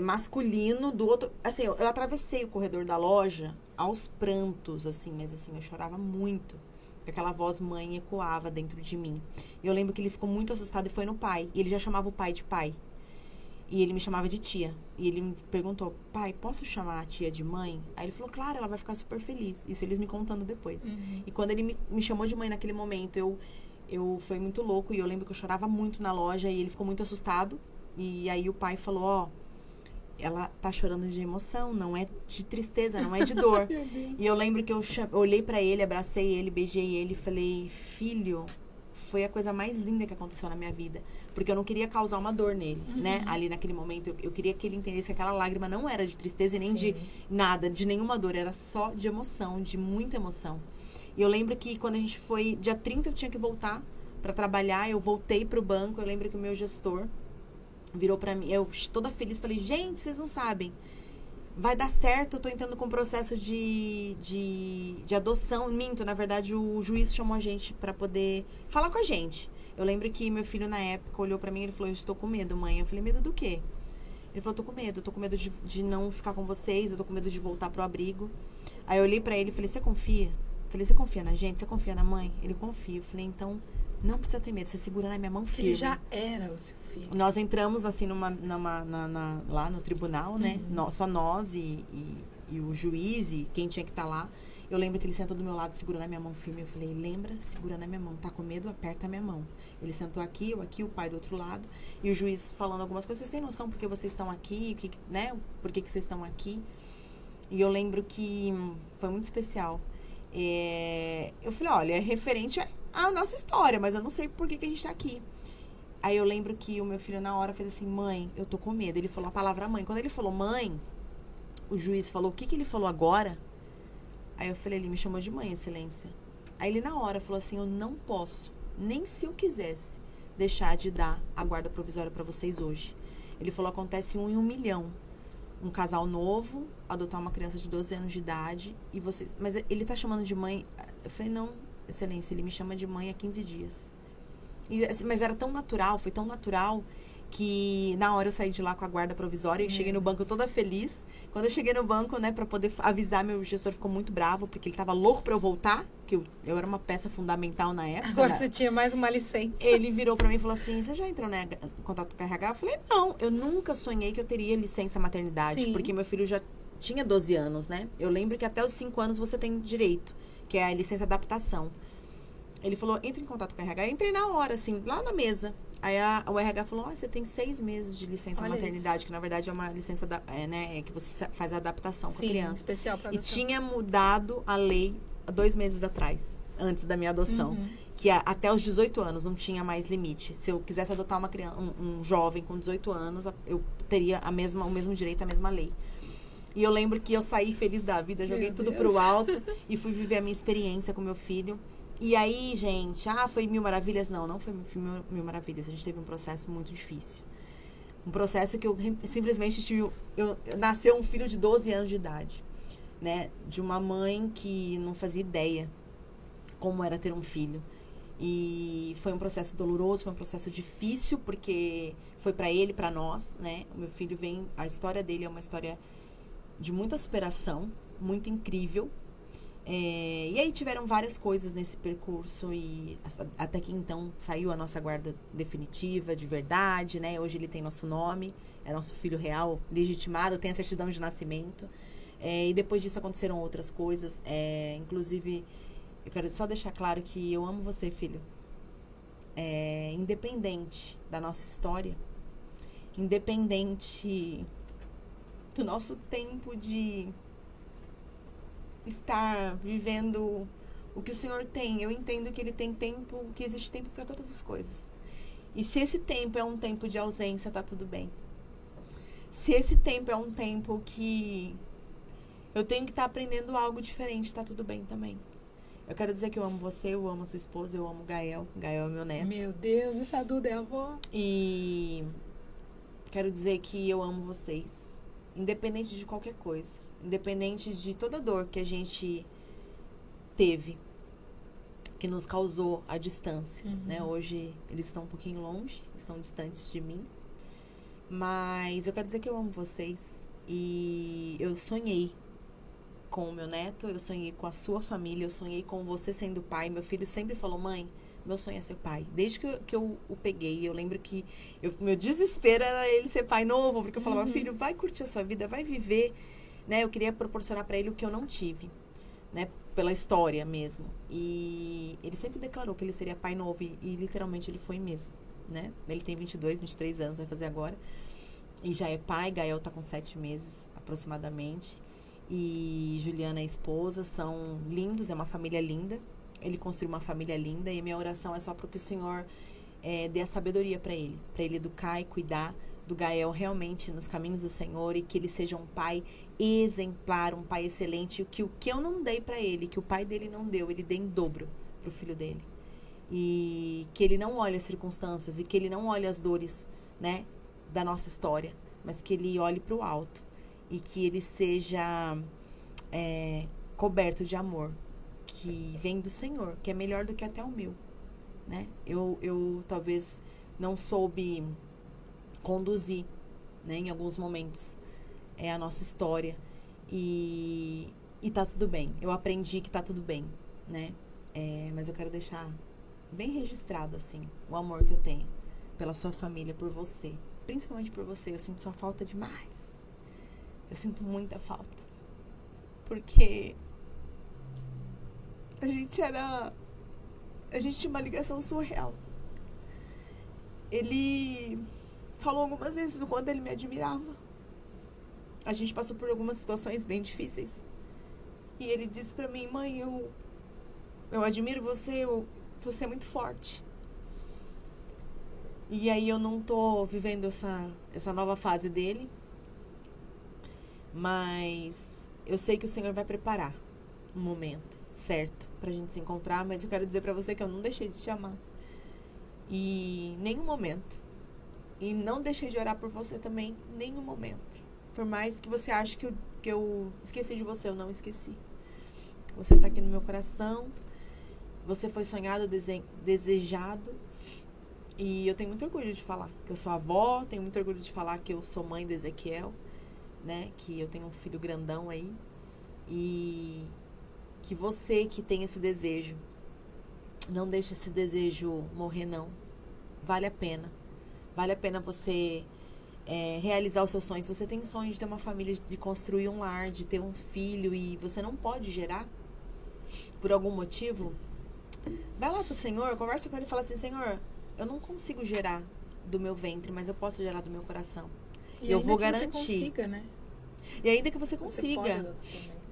masculino do outro. Assim, eu atravessei o corredor da loja aos prantos, assim. Mas, assim, eu chorava muito. Porque aquela voz mãe ecoava dentro de mim. E eu lembro que ele ficou muito assustado e foi no pai. E ele já chamava o pai de pai. E ele me chamava de tia. E ele me perguntou, pai, posso chamar a tia de mãe? Aí ele falou, claro, ela vai ficar super feliz. Isso eles me contando depois. E quando ele me chamou de mãe naquele momento, eu foi muito louco. E eu lembro que eu chorava muito na loja. E ele ficou muito assustado. E aí o pai falou, ela tá chorando de emoção, não é de tristeza, não é de dor. E eu lembro que eu olhei pra ele, abracei ele, beijei ele e falei, filho... Foi a coisa mais linda que aconteceu na minha vida. Porque eu não queria causar uma dor nele, né? Ali naquele momento. Eu queria que ele entendesse que aquela lágrima não era de tristeza e nem de nada, de nenhuma dor. Era só de emoção, de muita emoção. E eu lembro que quando a gente foi... Dia 30 eu tinha que voltar pra trabalhar. Eu voltei pro banco. Eu lembro que o meu gestor virou pra mim. Eu toda feliz falei, gente, vocês não sabem. Vai dar certo, eu tô entrando com um processo de adoção. Minto, na verdade, o juiz chamou a gente pra poder falar com a gente. Eu lembro que meu filho, na época, olhou pra mim e ele falou, eu estou com medo, mãe. Eu falei, medo do quê? Ele falou, tô com medo de não ficar com vocês, eu tô com medo de voltar pro abrigo. Aí eu olhei pra ele e falei, você confia? Eu falei, você confia na gente? Você confia na mãe? Ele confia. Eu falei, então, Não precisa ter medo, você segura na minha mão firme. Ele já era o seu filho. Nós entramos, assim, lá no tribunal, né? Só nós e o juiz e quem tinha que estar lá. Eu lembro que ele sentou do meu lado, segurando a minha mão firme. Eu falei, lembra? Segura na minha mão. Tá com medo? Aperta a minha mão. Ele sentou aqui, eu aqui, o pai do outro lado. E o juiz falando algumas coisas. Vocês têm noção por que vocês estão aqui? Né? Por que vocês estão aqui? E eu lembro que foi muito especial. Eu falei, olha, é referente à nossa história, mas eu não sei por que a gente tá aqui. Aí eu lembro que o meu filho na hora fez assim, mãe, eu tô com medo. Ele falou a palavra mãe. Quando ele falou mãe, o juiz falou, o que ele falou agora? Aí eu falei, ele me chamou de mãe, excelência. Aí ele na hora falou assim, eu não posso, nem se eu quisesse, deixar de dar a guarda provisória para vocês hoje. Ele falou, acontece 1 em 1 milhão. Um casal novo, adotar uma criança de 12 anos de idade, e vocês... Mas ele tá chamando de mãe... Eu falei, não, excelência, ele me chama de mãe há 15 dias. Mas era tão natural, foi tão natural... que na hora eu saí de lá com a guarda provisória e cheguei no banco toda feliz. Quando eu cheguei no banco, né, pra poder avisar, meu gestor ficou muito bravo, porque ele tava louco pra eu voltar, que eu era uma peça fundamental na época. Agora você tinha mais uma licença. Ele virou pra mim e falou assim, você já entrou em contato com o RH? Eu falei, não, eu nunca sonhei que eu teria licença maternidade, Sim. porque meu filho já tinha 12 anos, né? Eu lembro que até os 5 anos você tem direito, que é a licença adaptação. Ele falou, entre em contato com o RH. Eu entrei na hora, assim, lá na mesa. Aí o RH falou, você tem 6 meses de licença maternidade, isso. Que na verdade é uma licença, que você faz a adaptação com a criança. Especial pra adoção. E tinha mudado a lei há 2 meses atrás, antes da minha adoção. Que até os 18 anos não tinha mais limite. Se eu quisesse adotar uma criança, um jovem com 18 anos, eu teria o mesmo direito, a mesma lei. E eu lembro que eu saí feliz da vida, joguei tudo pro alto e fui viver a minha experiência com meu filho. E aí, gente, foi 1000 maravilhas? Não foi 1000 maravilhas. A gente teve um processo muito difícil. Um processo que eu simplesmente tive... Nasceu um filho de 12 anos de idade, né? De uma mãe que não fazia ideia como era ter um filho. E foi um processo doloroso, foi um processo difícil, porque foi pra ele, pra nós, né? O meu filho a história dele é uma história de muita superação, muito incrível. E aí tiveram várias coisas nesse percurso e até que então saiu a nossa guarda definitiva, de verdade, né? Hoje ele tem nosso nome, é nosso filho real, legitimado, tem a certidão de nascimento. E depois disso aconteceram outras coisas. Inclusive, eu quero só deixar claro que eu amo você, filho. Independente da nossa história, independente do nosso tempo de estar vivendo o que o Senhor tem. Eu entendo que Ele tem tempo, que existe tempo para todas as coisas. E se esse tempo é um tempo de ausência, tá tudo bem. Se esse tempo é um tempo que eu tenho que estar aprendendo algo diferente, tá tudo bem também. Eu quero dizer que eu amo você, eu amo a sua esposa, eu amo o Gael. Gael é meu neto. Meu Deus, essa Duda é a avó. E quero dizer que eu amo vocês, independente de qualquer coisa. Independente de toda dor que a gente teve, que nos causou a distância, né? Hoje eles estão um pouquinho longe, estão distantes de mim. Mas eu quero dizer que eu amo vocês. E eu sonhei com o meu neto, eu sonhei com a sua família, eu sonhei com você sendo pai. Meu filho sempre falou, mãe, meu sonho é ser pai. Desde que eu o peguei, eu lembro que meu desespero era ele ser pai novo, porque eu falava, filho, vai curtir a sua vida, vai viver. Né, eu queria proporcionar para ele o que eu não tive, né, pela história mesmo. E ele sempre declarou que ele seria pai novo e literalmente ele foi mesmo, né? Ele tem 22, 23 anos, vai fazer agora. E já é pai, Gael tá com 7 meses aproximadamente. E Juliana é esposa, são lindos, é uma família linda. Ele construiu uma família linda e minha oração é só para que o Senhor dê a sabedoria para ele educar e cuidar do Gael realmente nos caminhos do Senhor e que ele seja um pai exemplar, um pai excelente, o que eu não dei para ele, que o pai dele não deu, ele dê em dobro pro filho dele. E que ele não olhe as circunstâncias e que ele não olhe as dores, né, da nossa história, mas que ele olhe pro alto e que ele seja coberto de amor que vem do Senhor, que é melhor do que até o meu, né? Eu talvez não soube conduzir, né, em alguns momentos a nossa história e tá tudo bem. Eu aprendi que tá tudo bem, né? Mas eu quero deixar bem registrado, assim, o amor que eu tenho pela sua família, por você. Principalmente por você. Eu sinto sua falta demais. Eu sinto muita falta. Porque a gente tinha uma ligação surreal. Ele falou algumas vezes do quanto ele me admirava. A gente passou por algumas situações bem difíceis. E ele disse pra mim: mãe, eu admiro você, você é muito forte. E aí eu não tô vivendo essa nova fase dele. Mas eu sei que o Senhor vai preparar um momento certo pra gente se encontrar. Mas eu quero dizer pra você que eu não deixei de te amar. E nenhum momento. E não deixei de orar por você também, nenhum momento. Por mais que você ache que eu esqueci de você, eu não esqueci. Você tá aqui no meu coração. Você foi sonhado, desejado. E eu tenho muito orgulho de falar que eu sou avó. Tenho muito orgulho de falar que eu sou mãe do Ezequiel, né? Que eu tenho um filho grandão aí. E que você que tem esse desejo, não deixe esse desejo morrer, não. Vale a pena. Vale a pena você realizar os seus sonhos. Você tem sonho de ter uma família, de construir um lar, de ter um filho e você não pode gerar por algum motivo. Vai lá pro Senhor, conversa com ele e fala assim: Senhor, eu não consigo gerar do meu ventre, mas eu posso gerar do meu coração. E eu vou garantir. Você consiga, né? E ainda que você consiga.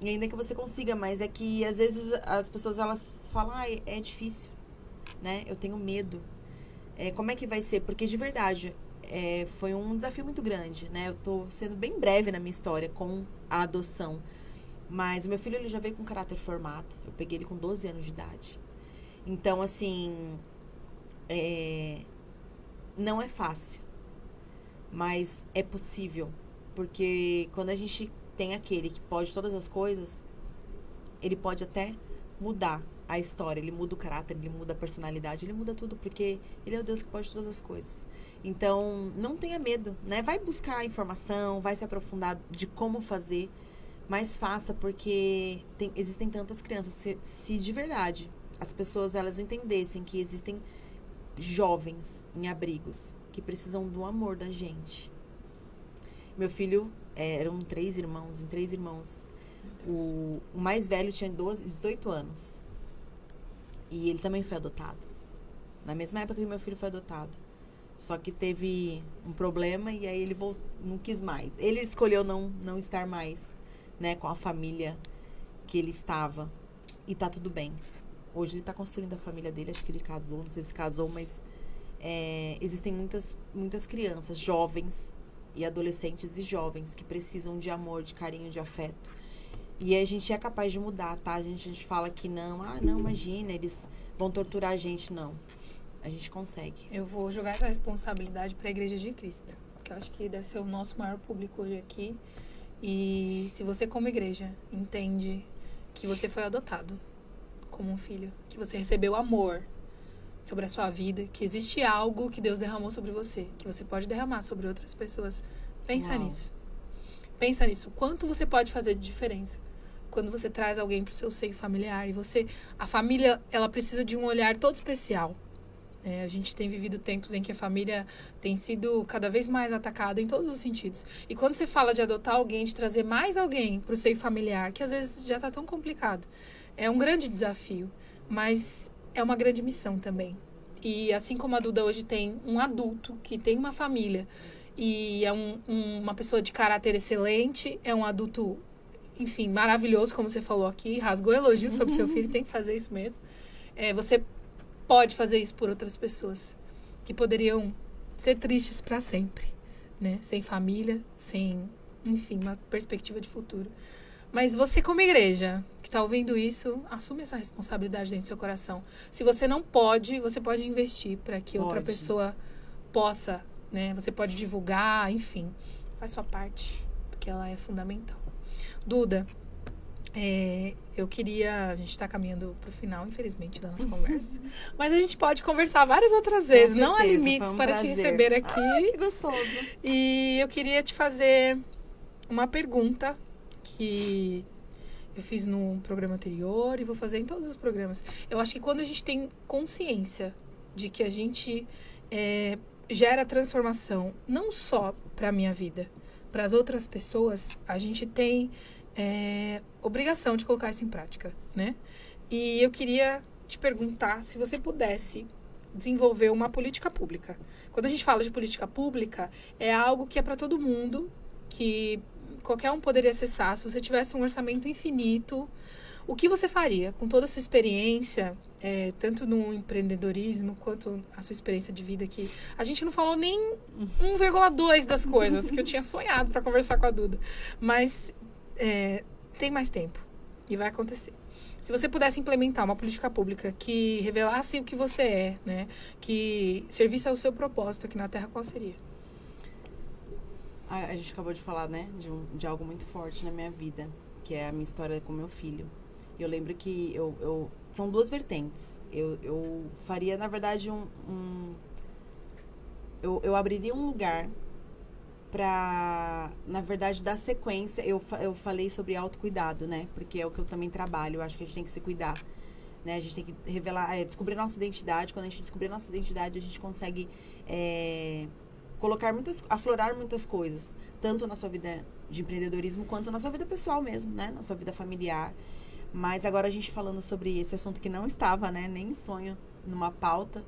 E ainda que você consiga, mas é que às vezes as pessoas elas falam: é difícil, né? Eu tenho medo. Como é que vai ser? Porque de verdade, foi um desafio muito grande, né? Eu tô sendo bem breve na minha história com a adoção. Mas o meu filho, ele já veio com caráter formado. Eu peguei ele com 12 anos de idade. Então, assim, não é fácil. Mas é possível. Porque quando a gente tem aquele que pode todas as coisas, ele pode até mudar a história, ele muda o caráter, ele muda a personalidade, ele muda tudo, porque ele é o Deus que pode todas as coisas. Então, não tenha medo, né? Vai buscar informação, vai se aprofundar de como fazer, mas faça, porque existem tantas crianças. Se de verdade as pessoas elas entendessem que existem jovens em abrigos que precisam do amor da gente. Meu filho, eram 3 irmãos, em 3 irmãos. O mais velho tinha 18 anos. E ele também foi adotado. Na mesma época que meu filho foi adotado. Só que teve um problema e aí ele não quis mais. Ele escolheu não estar mais, né, com a família que ele estava. E tá tudo bem. Hoje ele tá construindo a família dele. Acho que ele casou, não sei se casou, mas existem muitas crianças, jovens e adolescentes e jovens que precisam de amor, de carinho, de afeto. E a gente é capaz de mudar, tá? A gente fala que não, não, imagina, eles vão torturar a gente, não. A gente consegue. Eu vou jogar essa responsabilidade para a Igreja de Cristo, que eu acho que deve ser o nosso maior público hoje aqui. E se você, como igreja, entende que você foi adotado como um filho, que você recebeu amor sobre a sua vida, que existe algo que Deus derramou sobre você, que você pode derramar sobre outras pessoas, pensa nisso. Pensa nisso. Quanto você pode fazer de diferença quando você traz alguém para o seu seio familiar. E a família, ela precisa de um olhar todo especial. A gente tem vivido tempos em que a família tem sido cada vez mais atacada em todos os sentidos. E quando você fala de adotar alguém, de trazer mais alguém para o seio familiar, que às vezes já está tão complicado, é um grande desafio, mas é uma grande missão também. E assim como a Duda hoje tem um adulto que tem uma família e é uma pessoa de caráter excelente, é um adulto, enfim, maravilhoso, como você falou aqui, rasgou elogios sobre seu filho, tem que fazer isso mesmo. Você pode fazer isso por outras pessoas que poderiam ser tristes para sempre, né? Sem família, sem, enfim, uma perspectiva de futuro. Mas você, como igreja, que está ouvindo isso, assume essa responsabilidade dentro do seu coração. Se você não pode, você pode investir para que outra pessoa possa, né? Você pode divulgar, enfim, faz sua parte, porque ela é fundamental. Duda, eu queria... A gente está caminhando para o final, infelizmente, da nossa conversa. Mas a gente pode conversar várias outras vezes. Não há limites para te receber aqui. Ai, que gostoso. E eu queria te fazer uma pergunta que Eu fiz no programa anterior e vou fazer em todos os programas. Eu acho que quando a gente tem consciência de que a gente gera transformação, não só para a minha vida, para as outras pessoas, a gente tem obrigação de colocar isso em prática, né? E eu queria te perguntar se você pudesse desenvolver uma política pública. Quando a gente fala de política pública, é algo que é para todo mundo, que qualquer um poderia acessar. Se você tivesse um orçamento infinito, o que você faria com toda a sua experiência, tanto no empreendedorismo quanto a sua experiência de vida, que a gente não falou nem 1,2 das coisas que eu tinha sonhado para conversar com a Duda. Mas tem mais tempo e vai acontecer. Se você pudesse implementar uma política pública que revelasse o que você é, né, que servisse ao seu propósito aqui na Terra, qual seria? A gente acabou de falar, né, de algo muito forte na minha vida, que é a minha história com meu filho. Eu lembro que são duas vertentes. Eu faria, na verdade, eu abriria um lugar para, na verdade, dar sequência. Eu falei sobre autocuidado, né? Porque é o que eu também trabalho. Eu acho que a gente tem que se cuidar, né? A gente tem que revelar, descobrir nossa identidade. Quando a gente descobrir nossa identidade, a gente consegue aflorar muitas coisas, tanto na sua vida de empreendedorismo quanto na sua vida pessoal mesmo, né? Na sua vida familiar. Mas agora a gente falando sobre esse assunto que não estava, né? Nem em sonho numa pauta,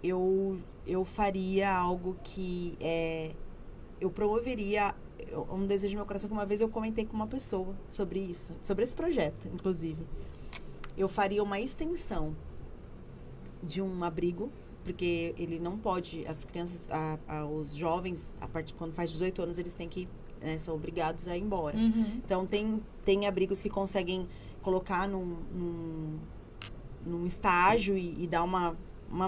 eu faria algo que eu promoveria um desejo do meu coração, que uma vez eu comentei com uma pessoa sobre isso, sobre esse projeto, inclusive. Eu faria uma extensão de um abrigo, porque ele não pode, as crianças, os jovens, a partir quando faz 18 anos, eles têm que, são obrigados a ir embora. Uhum. Então, tem abrigos que conseguem colocar num estágio e dar uma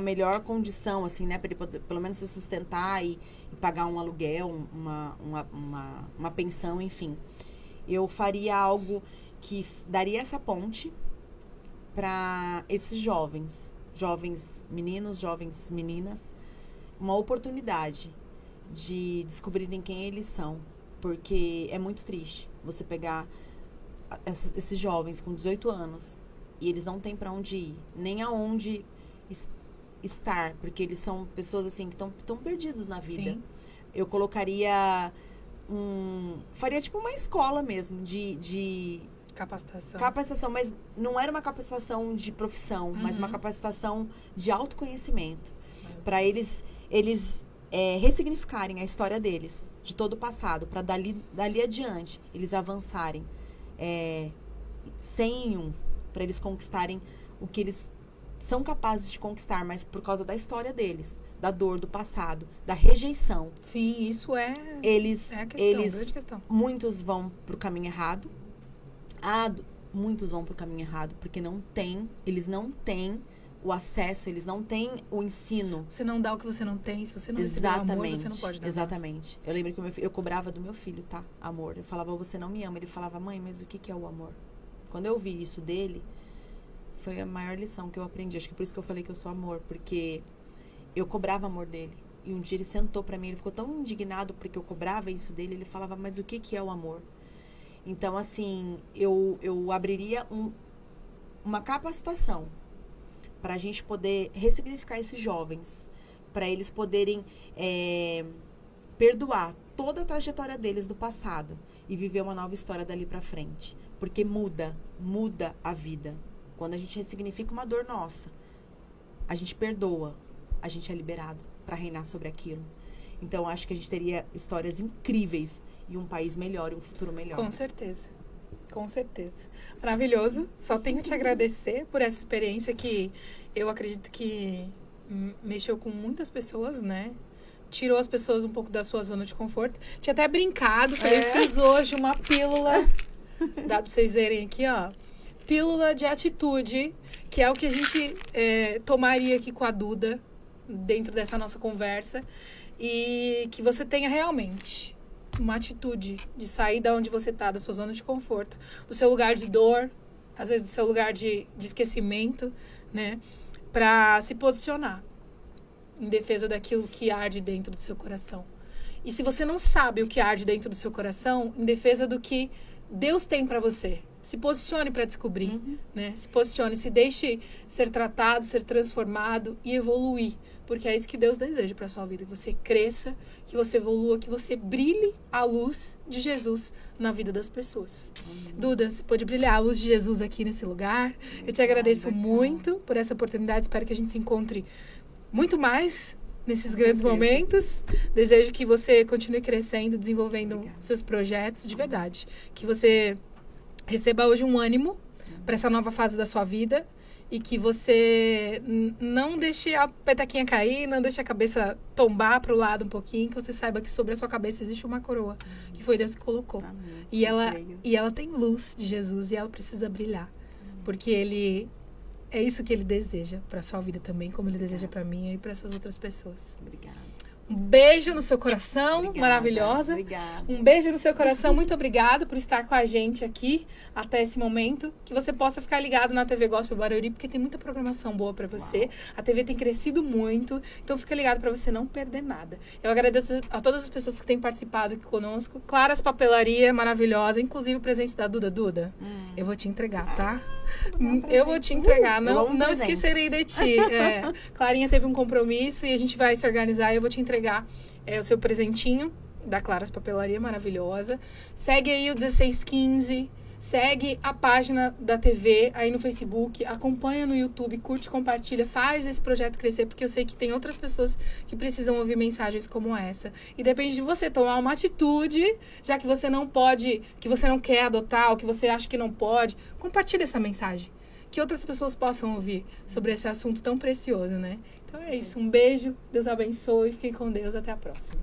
melhor condição, assim, né? Para ele poder, pelo menos, se sustentar e pagar um aluguel, uma pensão, enfim. Eu faria algo que daria essa ponte para esses jovens meninos, jovens meninas, uma oportunidade de descobrirem quem eles são. Porque é muito triste você pegar esses jovens com 18 anos e eles não têm para onde ir, nem aonde estar, porque eles são pessoas assim que estão perdidos na vida. Sim. Eu colocaria faria tipo uma escola mesmo de capacitação, mas não era uma capacitação de profissão, mas uma capacitação de autoconhecimento, para eles ressignificarem a história deles, de todo o passado, para dali adiante eles avançarem para eles conquistarem o que eles são capazes de conquistar, mas por causa da história deles, da dor do passado, da rejeição. Sim, isso é a questão, grande questão. Muitos vão pro caminho errado. Muitos vão pro caminho errado porque eles não têm o acesso, eles não têm o ensino. Você não dá o que você não tem, se você não receber o amor, você não pode dar. Exatamente. Eu lembro que eu cobrava do meu filho, tá? Amor. Eu falava, você não me ama. Ele falava, mãe, mas o que é o amor? Quando eu vi isso dele, foi a maior lição que eu aprendi. Acho que por isso que eu falei que eu sou amor, porque eu cobrava amor dele. E um dia ele sentou pra mim, ele ficou tão indignado porque eu cobrava isso dele, ele falava, mas o que é o amor? Então, assim, eu abriria uma capacitação para a gente poder ressignificar esses jovens, para eles poderem perdoar toda a trajetória deles do passado e viver uma nova história dali para frente. Porque muda a vida. Quando a gente ressignifica uma dor nossa, a gente perdoa, a gente é liberado para reinar sobre aquilo. Então, acho que a gente teria histórias incríveis e um país melhor, e um futuro melhor. Com certeza. Com certeza. Maravilhoso. Só tenho que te agradecer por essa experiência que eu acredito que mexeu com muitas pessoas, né? Tirou as pessoas um pouco da sua zona de conforto. Tinha até brincado, falei, fiz hoje uma pílula. Dá pra vocês verem aqui, ó. Pílula de atitude, que é o que a gente tomaria aqui com a Duda, dentro dessa nossa conversa. E que você tenha realmente uma atitude de sair da onde você está, da sua zona de conforto, do seu lugar de dor, às vezes do seu lugar de esquecimento, né? Para se posicionar em defesa daquilo que arde dentro do seu coração. E se você não sabe o que arde dentro do seu coração, em defesa do que Deus tem para você. Se posicione para descobrir, né? Se posicione, se deixe ser tratado, ser transformado e evoluir. Porque é isso que Deus deseja para sua vida. Que você cresça, que você evolua, que você brilhe a luz de Jesus na vida das pessoas. Duda, você pode brilhar a luz de Jesus aqui nesse lugar. Eu te agradeço muito por essa oportunidade. Espero que a gente se encontre muito mais nesses grandes momentos. Desejo que você continue crescendo, desenvolvendo seus projetos de verdade. Que você receba hoje um ânimo para essa nova fase da sua vida e que você não deixe a petaquinha cair, não deixe a cabeça tombar para o lado um pouquinho, que você saiba que sobre a sua cabeça existe uma coroa, que foi Deus que colocou. E ela tem luz de Jesus e ela precisa brilhar, porque é isso que ele deseja para sua vida também, como ele deseja para mim e para essas outras pessoas. Obrigada. Um beijo no seu coração, maravilhosa. Obrigada. Um beijo no seu coração, muito obrigada por estar com a gente aqui até esse momento. Que você possa ficar ligado na TV Gospel Barueri, porque tem muita programação boa pra você. Uau. A TV tem crescido muito, então fica ligado pra você não perder nada. Eu agradeço a todas as pessoas que têm participado aqui conosco. Claras Papelaria, maravilhosa, inclusive o presente da Duda. Duda, eu vou te entregar, tá? Eu vou te entregar, não esquecerei de ti. Clarinha teve um compromisso e a gente vai se organizar e eu vou te entregar o seu presentinho da Claras Papelaria, maravilhosa. Segue aí o 1615, segue a página da TV aí no Facebook, acompanha no YouTube, curte, compartilha, faz esse projeto crescer, porque eu sei que tem outras pessoas que precisam ouvir mensagens como essa. E depende de você tomar uma atitude, já que você não pode, que você não quer adotar, ou que você acha que não pode, compartilha essa mensagem. Que outras pessoas possam ouvir sobre esse assunto tão precioso, né? Então é isso. Um beijo, Deus abençoe, fiquem com Deus, até a próxima.